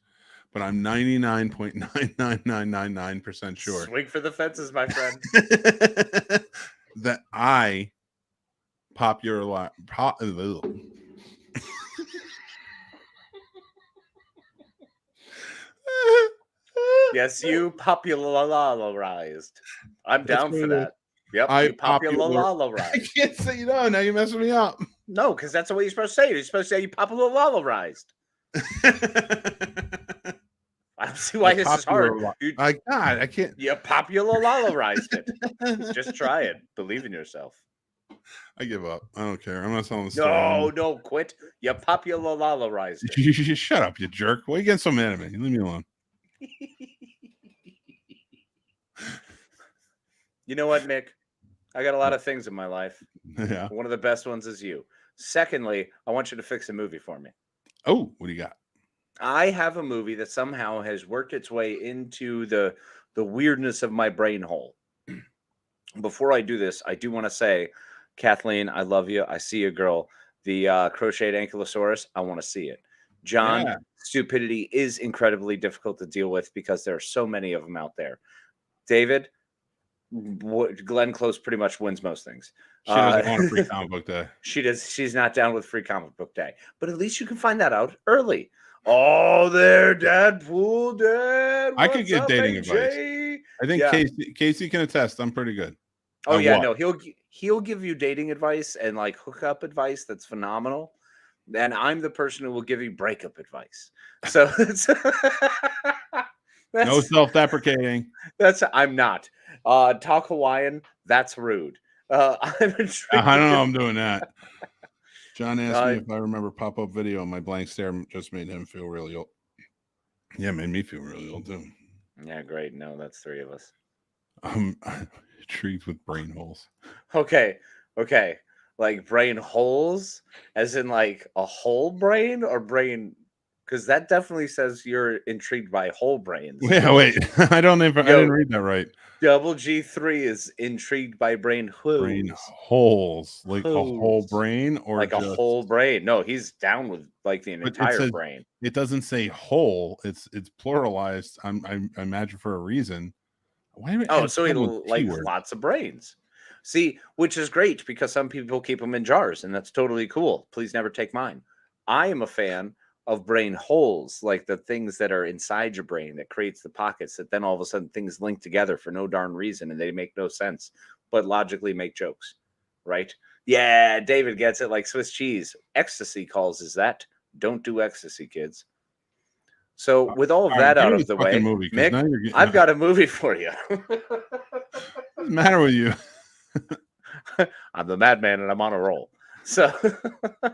[SPEAKER 2] but I'm 99.99999% sure.
[SPEAKER 3] Swing for the fences, my friend.
[SPEAKER 2] That I popularize.
[SPEAKER 3] Yes, you popularized. I'm down for that. Yep, you popularized.
[SPEAKER 2] I can't say now you're messing me up.
[SPEAKER 3] No, because that's the way you're supposed to say it. You're supposed to say you popularized. I don't see why this is hard.
[SPEAKER 2] I can't.
[SPEAKER 3] You popularized it. Just try it. Believe in yourself.
[SPEAKER 2] I give up. I don't care. I'm not telling the story.
[SPEAKER 3] No, quit. You popularized it.
[SPEAKER 2] You shut up, you jerk. Why are you getting so mad at me? Leave me alone.
[SPEAKER 3] You know what, Mick? I got a lot of things in my life.
[SPEAKER 2] Yeah.
[SPEAKER 3] One of the best ones is you. Secondly, I want you to fix a movie for me.
[SPEAKER 2] Oh, what do you got?
[SPEAKER 3] I have a movie that somehow has worked its way into the weirdness of my brain hole. Before I do this, I do want to say, Kathleen, I love you. I see you, girl. The crocheted ankylosaurus, I want to see it. John, stupidity is incredibly difficult to deal with because there are so many of them out there. David, Glenn Close pretty much wins most things.
[SPEAKER 2] She doesn't want a free comic book day.
[SPEAKER 3] She does. She's not down with free comic book day. But at least you can find that out early. Oh, there, Deadpool, Dad.
[SPEAKER 2] I could get dating advice. I think Casey can attest. I'm pretty good.
[SPEAKER 3] Oh yeah, no, he'll give you dating advice and like hookup advice that's phenomenal. And I'm the person who will give you breakup advice. So
[SPEAKER 2] no self-deprecating.
[SPEAKER 3] I'm not. Talk Hawaiian. That's rude.
[SPEAKER 2] I don't know. I'm doing that. John asked me if I remember pop-up video. My blank stare just made him feel really old. Yeah, it made me feel really old too.
[SPEAKER 3] Yeah, great. No, that's 3 of us.
[SPEAKER 2] I'm intrigued with brain holes.
[SPEAKER 3] Okay. Like brain holes, as in like a whole brain, or brain? Because that definitely says you're intrigued by whole brains.
[SPEAKER 2] Yeah, wait. I didn't read that right.
[SPEAKER 3] Double G3 is intrigued by brain holes.
[SPEAKER 2] Brain holes, like a whole brain, or
[SPEAKER 3] like a whole brain. No, he's down with like the entire brain.
[SPEAKER 2] It doesn't say whole. It's pluralized. I imagine for a reason.
[SPEAKER 3] So he likes lots of brains. See, which is great because some people keep them in jars, and that's totally cool. Please never take mine. I am a fan of brain holes, like the things that are inside your brain that creates the pockets that then all of a sudden things link together for no darn reason and they make no sense, but logically make jokes, right? Yeah, David gets it like Swiss cheese. Ecstasy calls is that. Don't do ecstasy, kids. So with all of that out of the way, Mick, I've got a movie for you.
[SPEAKER 2] What's the matter with you?
[SPEAKER 3] I'm the madman and I'm on a roll. So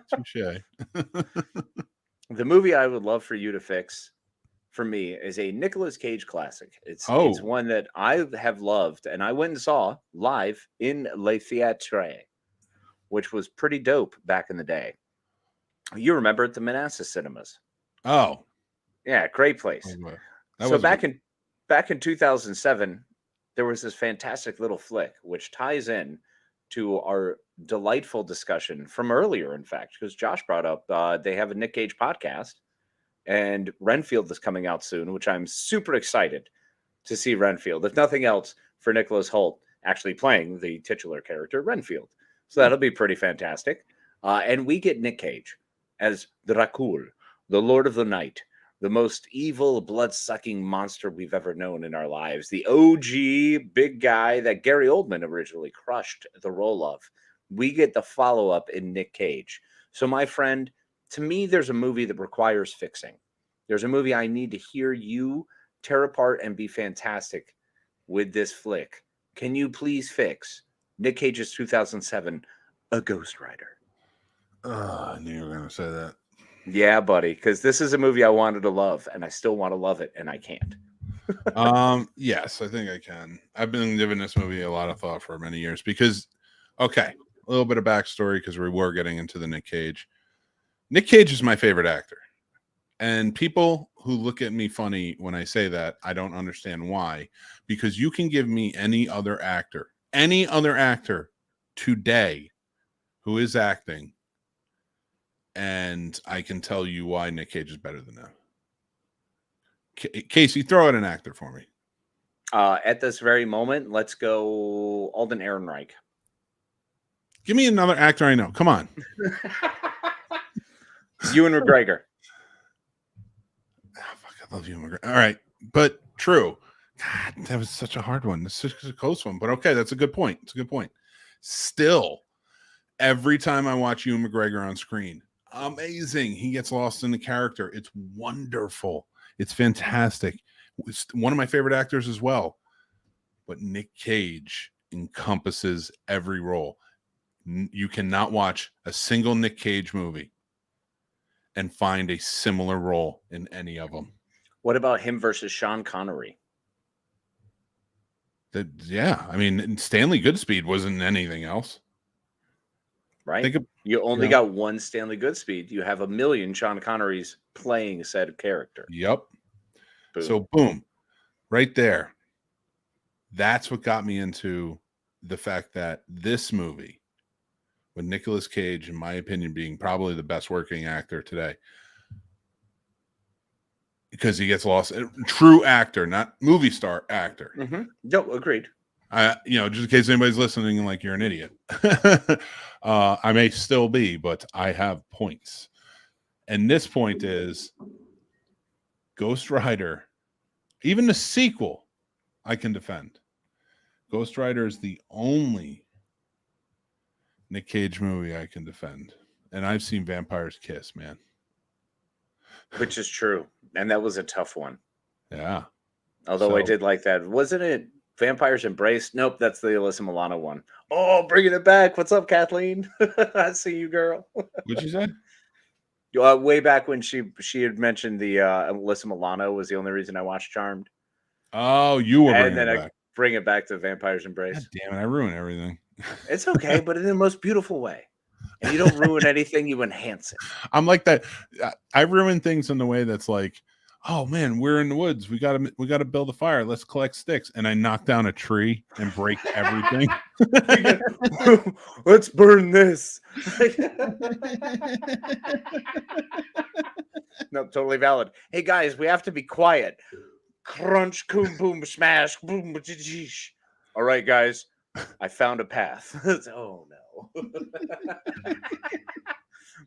[SPEAKER 2] touche.
[SPEAKER 3] The movie I would love for you to fix for me is a Nicolas Cage classic. It's one that I have loved, and I went and saw live in Le Theatre, which was pretty dope back in the day. You remember at the Manassas Cinemas?
[SPEAKER 2] Oh,
[SPEAKER 3] yeah, great place. So back in 2007, there was this fantastic little flick which ties in to our delightful discussion from earlier, in fact, because Josh brought up they have a Nick Cage podcast, And Renfield is coming out soon, which I'm super excited to see Renfield. If nothing else, for Nicholas Hoult actually playing the titular character, Renfield. So that'll be pretty fantastic. And we get Nick Cage as Dracul, the Lord of the Night, the most evil, blood-sucking monster we've ever known in our lives. The OG big guy that Gary Oldman originally crushed the role of. We get the follow-up in Nick Cage. So, my friend, to me, there's a movie that requires fixing. There's a movie I need to hear you tear apart and be fantastic with this flick. Can you please fix Nick Cage's 2007 A Ghost Rider?
[SPEAKER 2] I knew you were going to say that.
[SPEAKER 3] Yeah, buddy, because this is a movie I wanted to love, and I still want to love it, and I can't.
[SPEAKER 2] Yes, I think I can. I've been giving this movie a lot of thought for many years because, okay, a little bit of backstory because we were getting into the Nick Cage. Nick Cage is my favorite actor. And people who look at me funny when I say that, I don't understand why. Because you can give me any other actor today who is acting, and I can tell you why Nick Cage is better than them. Casey, throw out an actor for me.
[SPEAKER 3] At this very moment, let's go Alden Ehrenreich.
[SPEAKER 2] Give me another actor I know. Come on.
[SPEAKER 3] Ewan McGregor.
[SPEAKER 2] Oh, fuck, I love Ewan McGregor. All right, but true. God, that was such a hard one. This is a close one, but okay, that's a good point. It's a good point. Still, every time I watch Ewan McGregor on screen, amazing. He gets lost in the character. It's wonderful. It's fantastic. It's one of my favorite actors as well. But Nick Cage encompasses every role. You cannot watch a single Nick Cage movie and find a similar role in any of them.
[SPEAKER 3] What about him versus Sean Connery?
[SPEAKER 2] Yeah, I mean, Stanley Goodspeed wasn't anything else.
[SPEAKER 3] Right? You only got one Stanley Goodspeed. You have a million Sean Connerys playing said character.
[SPEAKER 2] Yep.
[SPEAKER 3] Boom.
[SPEAKER 2] So, boom. Right there. That's what got me into the fact that this movie, with Nicolas Cage, in my opinion, being probably the best working actor today, because he gets lost. True actor, not movie star actor.
[SPEAKER 3] Mm-hmm. No, agreed.
[SPEAKER 2] Just in case anybody's listening, like you're an idiot. I may still be, but I have points. And this point is Ghost Rider. Even the sequel, I can defend. Ghost Rider is the only Nick Cage movie I can defend. And I've seen Vampires Kiss, man.
[SPEAKER 3] Which is true. And that was a tough one.
[SPEAKER 2] Yeah.
[SPEAKER 3] Although I did like that. Wasn't it Vampires Embrace? Nope, that's the Alyssa Milano one. Oh, bringing it back. What's up, Kathleen? I see you, girl.
[SPEAKER 2] What'd you say?
[SPEAKER 3] Way back when she had mentioned the Alyssa Milano was the only reason I watched Charmed.
[SPEAKER 2] Oh, you were
[SPEAKER 3] bringing it back. I bring it back to Vampires Embrace.
[SPEAKER 2] God damn it, I ruin everything.
[SPEAKER 3] It's okay, but in the most beautiful way. And you don't ruin anything, you enhance it.
[SPEAKER 2] I'm like that. I ruin things in the way that's like, oh man, we're in the woods. We gotta build a fire. Let's collect sticks. And I knock down a tree and break everything.
[SPEAKER 3] Let's burn this. No, totally valid. Hey guys, we have to be quiet. Crunch, boom, boom, smash, boom, jeesh. All right, guys. I found a path. Oh no.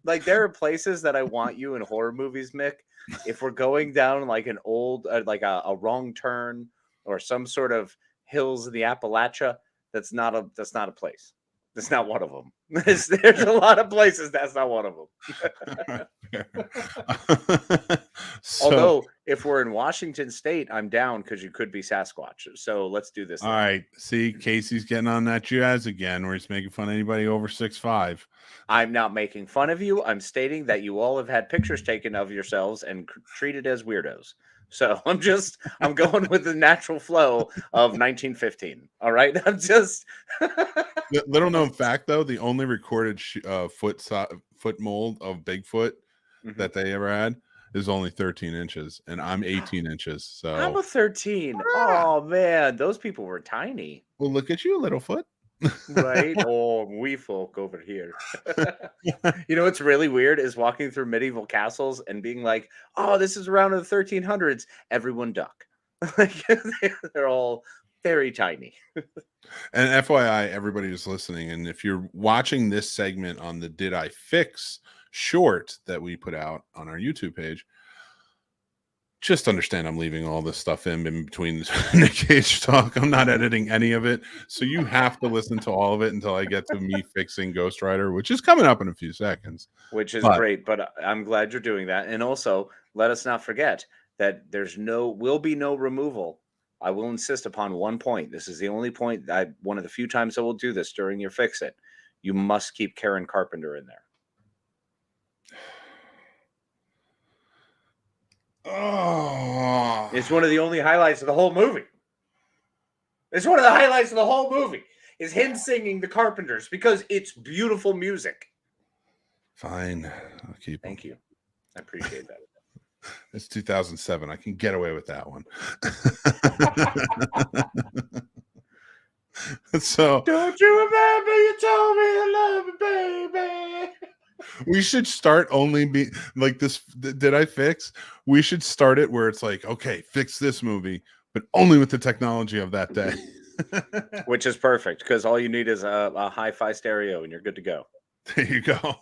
[SPEAKER 3] Like there are places that I want you in horror movies, Mick. If we're going down like an old, like a wrong turn or some sort of hills in the Appalachia, that's not a place. That's not one of them. There's a lot of places. That's not one of them. Although, if we're in Washington State, I'm down because you could be Sasquatch. So let's do this.
[SPEAKER 2] All right. See, Casey's getting on that jazz again, where he's making fun of anybody over 6'5".
[SPEAKER 3] I'm not making fun of you. I'm stating that you all have had pictures taken of yourselves and treated as weirdos. So I'm going with the natural flow of 1915. All right. I'm just
[SPEAKER 2] little known fact though, the only recorded foot mold of Bigfoot that they ever had is only 13 inches, and I'm 18 inches. So
[SPEAKER 3] I'm a 13. Oh man, those people were tiny.
[SPEAKER 2] Well, look at you, Littlefoot.
[SPEAKER 3] Right? Oh, we folk over here. You know what's really weird is walking through medieval castles and being like, oh, this is around the 1300s. Everyone duck. Like, they're all very tiny.
[SPEAKER 2] And FYI, everybody who's listening, and if you're watching this segment on the Did I Fix short that we put out on our YouTube page, just understand I'm leaving all this stuff in between Nick Cage talk. I'm not editing any of it. So you have to listen to all of it until I get to me fixing Ghost Rider, which is coming up in a few seconds.
[SPEAKER 3] Which is great, but I'm glad you're doing that. And also, let us not forget that will be no removal. I will insist upon one point. This is the only point, one of the few times I will do this during your Fix It. You must keep Karen Carpenter in there.
[SPEAKER 2] Oh,
[SPEAKER 3] it's one of the only highlights of the whole movie. It's one of the highlights of the whole movie is him singing the Carpenters because it's beautiful music.
[SPEAKER 2] Fine, I'll keep.
[SPEAKER 3] Thank you. I appreciate that.
[SPEAKER 2] It's 2007. I can get away with that one. So,
[SPEAKER 3] don't you remember you told me I love you, baby?
[SPEAKER 2] We should start only be like this. Did I fix? We should start it where it's like, okay, fix this movie, but only with the technology of that day.
[SPEAKER 3] Which is perfect because all you need is a hi-fi stereo and you're good to go.
[SPEAKER 2] There you go.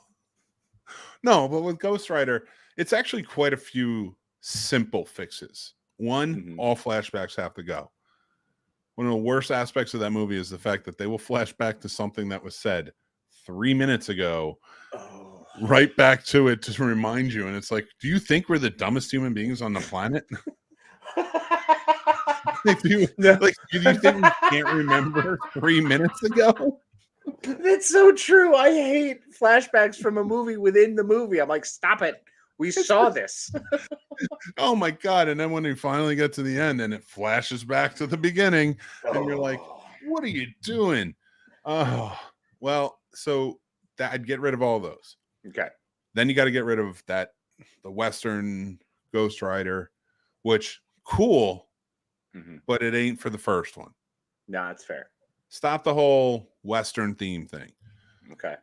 [SPEAKER 2] No, but with Ghost Rider, it's actually quite a few simple fixes. One, all flashbacks have to go. One of the worst aspects of that movie is the fact that they will flash back to something that was said 3 minutes ago. Right back to it to remind you, and it's like, do you think we're the dumbest human beings on the planet? Do you think we can't remember 3 minutes ago?
[SPEAKER 3] That's so true. I hate flashbacks from a movie within the movie. I'm like, stop it. We saw this.
[SPEAKER 2] Oh my God. And then when you finally get to the end and it flashes back to the beginning, and you're like, what are you doing? Oh, well, so that I'd get rid of all those.
[SPEAKER 3] Okay.
[SPEAKER 2] Then you got to get rid of the Western Ghost Rider, which cool, but it ain't for the first one.
[SPEAKER 3] No, that's fair.
[SPEAKER 2] Stop the whole Western theme thing.
[SPEAKER 3] Okay.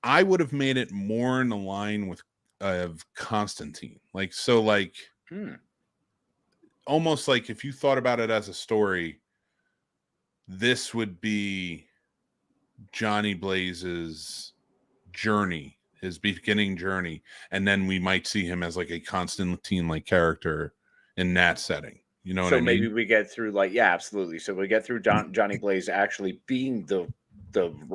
[SPEAKER 2] I would have made it more in the line with of Constantine. Almost like if you thought about it as a story, this would be Johnny Blaze's journey, his beginning journey, and then we might see him as like a Constantine-like character in that setting. You know what I mean? So
[SPEAKER 3] maybe we get through absolutely. So we get through Johnny Blaze actually being the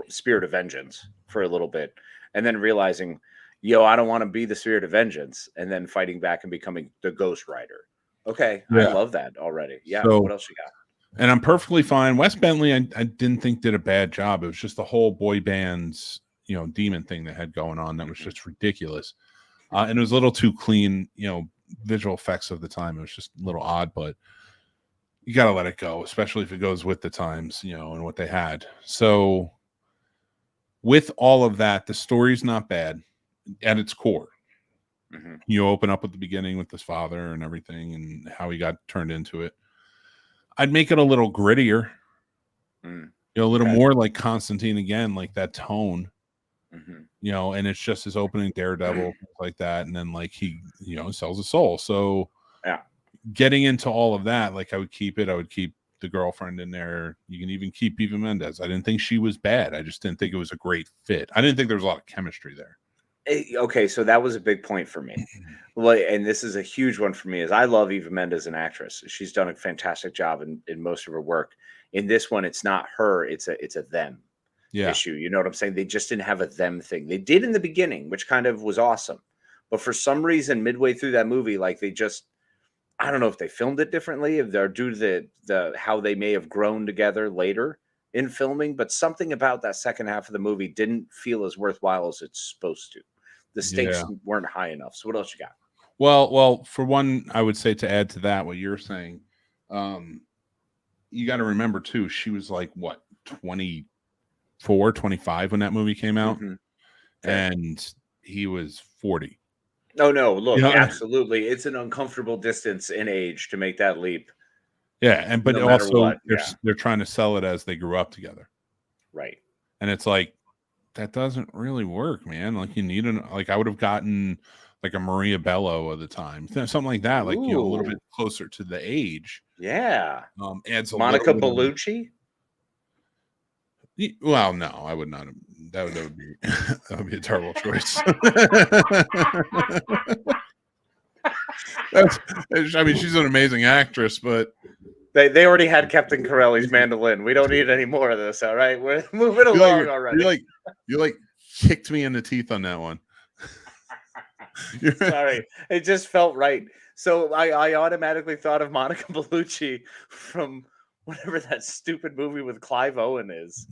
[SPEAKER 3] spirit of vengeance for a little bit, and then realizing, I don't want to be the spirit of vengeance, and then fighting back and becoming the Ghost Rider. Okay, yeah. I love that already. Yeah. So, what else you got?
[SPEAKER 2] And I'm perfectly fine. Wes Bentley, I didn't think did a bad job. It was just the whole boy band's demon thing that had going on that was just ridiculous, and it was a little too clean. Visual effects of the time, it was just a little odd, but you got to let it go, especially if it goes with the times, and what they had. So with all of that, the story's not bad at its core. You open up at the beginning with his father and everything and how he got turned into it. I'd make it a little grittier, a little more like Constantine again, like that tone. And it's just his opening Daredevil, like that, and then like he sells his soul. So getting into all of that, like I would keep the girlfriend in there. You can even keep Eva Mendes. I didn't think she was bad. I just didn't think it was a great fit. I didn't think there was a lot of chemistry there.
[SPEAKER 3] Okay, so that was a big point for me. And this is a huge one for me, is I love Eva Mendes as an actress. She's done a fantastic job in most of her work. In this one, it's not her, it's a them issue. You know what I'm saying? They just didn't have a them thing. They did in the beginning, which kind of was awesome. But for some reason, midway through that movie, like they just, I don't know if they filmed it differently, if they're due to the how they may have grown together later in filming, but something about that second half of the movie didn't feel as worthwhile as it's supposed to. The stakes weren't high enough. So what else you got?
[SPEAKER 2] Well, for one, I would say, to add to that, what you're saying, you got to remember too, she was like, what, 24, 25 when that movie came out? And he was 40.
[SPEAKER 3] Oh, no, look, absolutely. It's an uncomfortable distance in age to make that leap.
[SPEAKER 2] Yeah, but also they're trying to sell it as they grew up together.
[SPEAKER 3] Right.
[SPEAKER 2] And it's like, that doesn't really work, man. Like you need I would have gotten like a Maria Bello of the time, something like that. Like, you know, a little bit closer to the age.
[SPEAKER 3] Yeah.
[SPEAKER 2] Adds a
[SPEAKER 3] Monica
[SPEAKER 2] little bit
[SPEAKER 3] Bellucci.
[SPEAKER 2] Well, no, I would not. That would be that would be a terrible choice. I mean, she's an amazing actress, but
[SPEAKER 3] they already had Captain Corelli's mandolin. We don't need any more of this. All right, we're moving along already.
[SPEAKER 2] You kicked me in the teeth on that one.
[SPEAKER 3] Sorry, it just felt right. So I automatically thought of Monica Bellucci from whatever that stupid movie with Clive Owen is.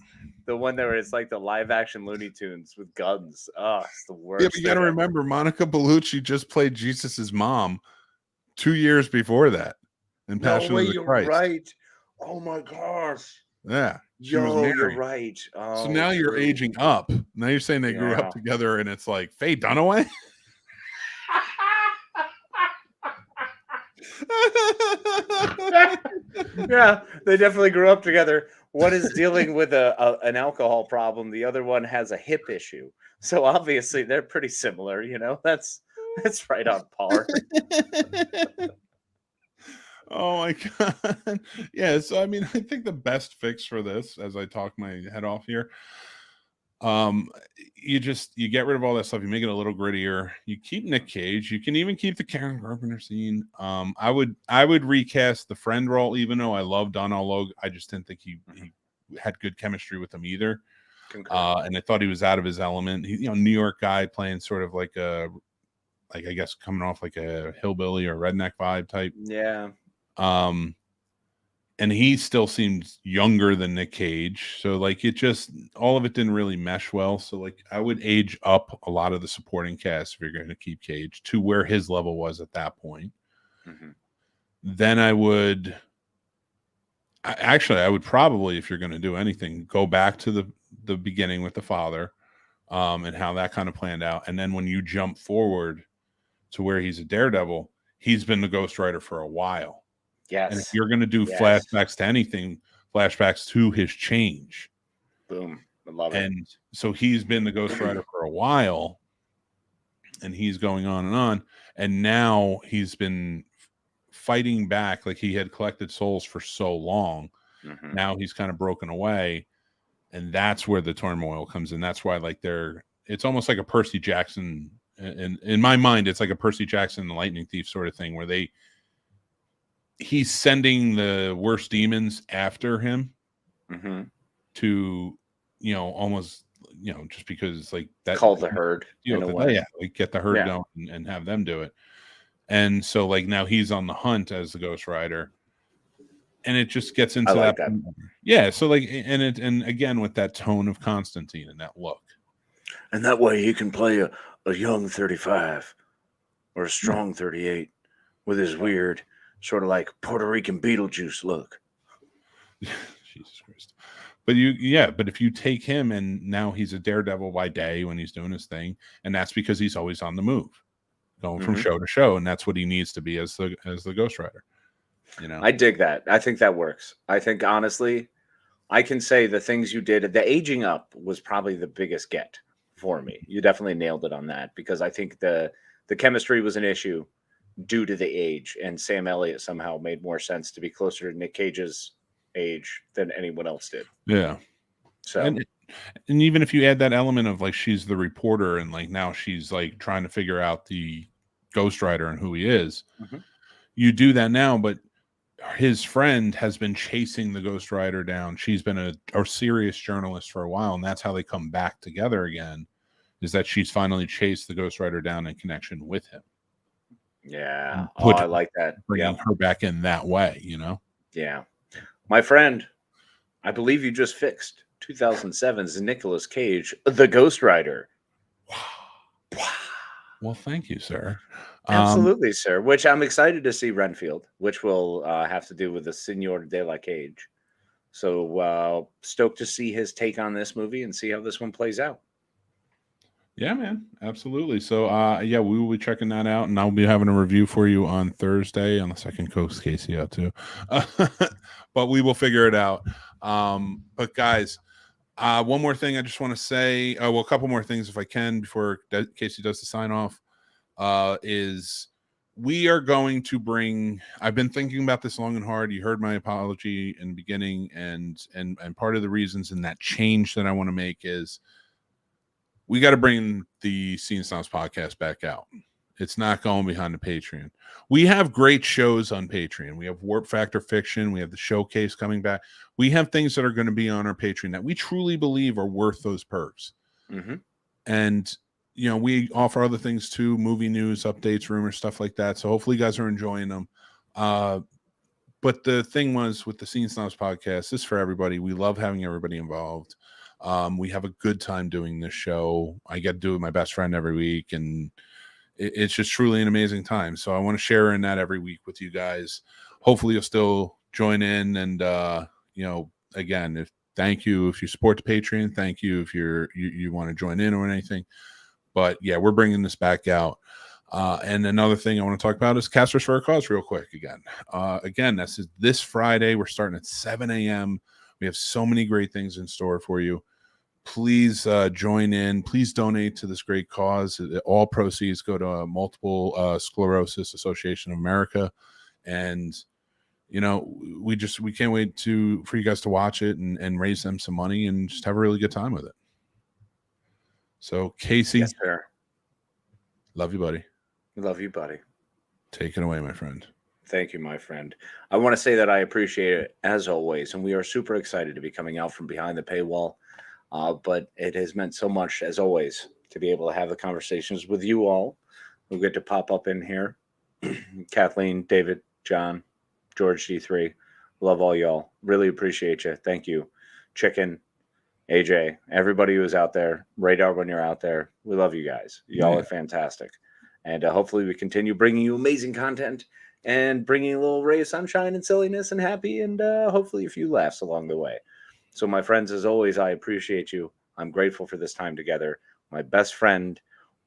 [SPEAKER 3] The one where it's like the live action Looney Tunes with guns. Oh, it's the worst.
[SPEAKER 2] Yeah, but you got to remember, Monica Bellucci just played Jesus's mom 2 years before that in Passion of the Christ.
[SPEAKER 3] You're right. Oh my gosh.
[SPEAKER 2] Yeah. You're
[SPEAKER 3] right. Oh,
[SPEAKER 2] so now you're aging up. Now you're saying they grew up together, and it's like Faye Dunaway.
[SPEAKER 3] Yeah, they definitely grew up together. One is dealing with an alcohol problem. The other one has a hip issue. So obviously they're pretty similar. You know, that's right on par.
[SPEAKER 2] Oh my God. Yeah. So, I mean, I think the best fix for this, as I talk my head off here, you get rid of all that stuff. You make it a little grittier. You keep Nick Cage. You can even keep the Karen Carpenter scene. I would recast the friend role, even though I love Donald Logue. I just didn't think he had good chemistry with him either. And I thought he was out of his element. He, New York guy playing sort of like I guess coming off like a hillbilly or redneck vibe type.
[SPEAKER 3] Yeah.
[SPEAKER 2] And he still seems younger than Nick Cage. So like all of it didn't really mesh well. So like I would age up a lot of the supporting cast if you're going to keep Cage to where his level was at that point.
[SPEAKER 3] Mm-hmm.
[SPEAKER 2] Then I would probably, if you're going to do anything, go back to the beginning with the father, and how that kind of planned out. And then when you jump forward to where he's a daredevil, he's been the Ghost Rider for a while.
[SPEAKER 3] Yes.
[SPEAKER 2] And if you're going to do flashbacks to anything, flashbacks to his change.
[SPEAKER 3] Boom. I love it.
[SPEAKER 2] And so he's been the Ghost Rider for a while, and he's going on. And now he's been fighting back. Like he had collected souls for so long. Mm-hmm. Now he's kind of broken away. And that's where the turmoil comes in. That's why it's almost like a Percy Jackson. In my mind, it's like a Percy Jackson and the Lightning Thief sort of thing where he's sending the worst demons after him to, almost, just because like that.
[SPEAKER 3] Call the herd.
[SPEAKER 2] Get the herd going and have them do it. And so like now he's on the hunt as the Ghost Rider. And it just gets into that. Yeah. So like, and again, with that tone of Constantine and that look.
[SPEAKER 3] And that way he can play a young 35 or a strong 38 with his weird sort of like Puerto Rican Beetlejuice look.
[SPEAKER 2] Jesus Christ. But but if you take him and now he's a daredevil by day when he's doing his thing, and that's because he's always on the move, going from show to show, and that's what he needs to be as the Ghost Rider.
[SPEAKER 3] I dig that. I think that works. I think honestly, I can say the things you did, the aging up was probably the biggest get for me. You definitely nailed it on that, because I think the chemistry was an issue due to the age, and Sam Elliott somehow made more sense to be closer to Nick Cage's age than anyone else did.
[SPEAKER 2] Yeah.
[SPEAKER 3] So,
[SPEAKER 2] and even if you add that element of like she's the reporter and like now she's like trying to figure out the Ghost Rider and who he is, you do that now, but his friend has been chasing the Ghost Rider down. She's been a serious journalist for a while, and that's how they come back together again, is that she's finally chased the Ghost Rider down in connection with him.
[SPEAKER 3] Yeah. I like that.
[SPEAKER 2] Bringing her back in that way,
[SPEAKER 3] Yeah. My friend, I believe you just fixed 2007's Nicolas Cage, The Ghost Rider.
[SPEAKER 2] Well, thank you, sir.
[SPEAKER 3] Absolutely, sir. Which I'm excited to see Renfield, which will have to do with the Senor de la Cage. So stoked to see his take on this movie and see how this one plays out.
[SPEAKER 2] Yeah, man. Absolutely. So, we will be checking that out, and I'll be having a review for you on Thursday, unless I can coax Casey out too. But we will figure it out. But guys, One more thing I just want to say. Well, a couple more things if I can before Casey does the sign off. Is we are going to bring. I've been thinking about this long and hard. You heard my apology in the beginning, and part of the reasons in that change that I want to make is we got to bring the Scene Snobs podcast back out. It's not going behind the Patreon. We have great shows on Patreon. We have Warp Factor Fiction. We have the Showcase coming back. We have things that are going to be on our Patreon that we truly believe are worth those perks.
[SPEAKER 3] Mm-hmm.
[SPEAKER 2] And, you know, we offer other things too, movie news, updates, rumors, stuff like that. So hopefully you guys are enjoying them. But the thing was with the Scene Snobs podcast, this is for everybody. We love having everybody involved. We have a good time doing this show. I get to do it with my best friend every week, and it's just truly an amazing time. So I want to share in that every week with you guys. Hopefully you'll still join in. And, you know, again, thank you if you support the Patreon. Thank you if you want to join in or anything. But yeah, we're bringing this back out. And another thing I want to talk about is Casters for a Cause real quick again. Again, that's this Friday. We're starting at 7 a.m. We have so many great things in store for you. Please join in. Please donate to this great cause. All proceeds go to Multiple Sclerosis Association of America. And, you know, we can't wait for you guys to watch it and raise them some money and just have a really good time with it. So, Casey.
[SPEAKER 3] Yes, sir.
[SPEAKER 2] Love you, buddy.
[SPEAKER 3] Love you, buddy.
[SPEAKER 2] Take it away, my friend.
[SPEAKER 3] Thank you, my friend. I want to say that I appreciate it as always. And we are super excited to be coming out from behind the paywall. But it has meant so much, as always, to be able to have the conversations with you all who get to pop up in here. Kathleen, David, John, George D3. Love all y'all. Really appreciate you. Thank you. Chicken, AJ, everybody who's out there. Radar when you're out there. We love you guys. Y'all are fantastic. And hopefully we continue bringing you amazing content and bringing a little ray of sunshine and silliness and happy and hopefully a few laughs along the way. So, my friends, as always, I appreciate you. I'm grateful for this time together. My best friend,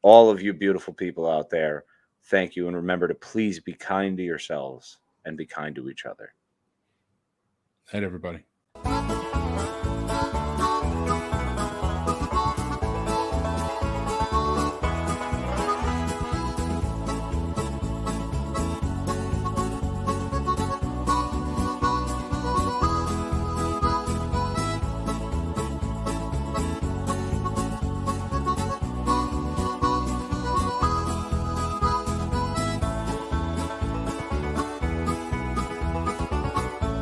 [SPEAKER 3] all of you beautiful people out there, thank you. And remember to please be kind to yourselves and be kind to each other.
[SPEAKER 2] Night, everybody.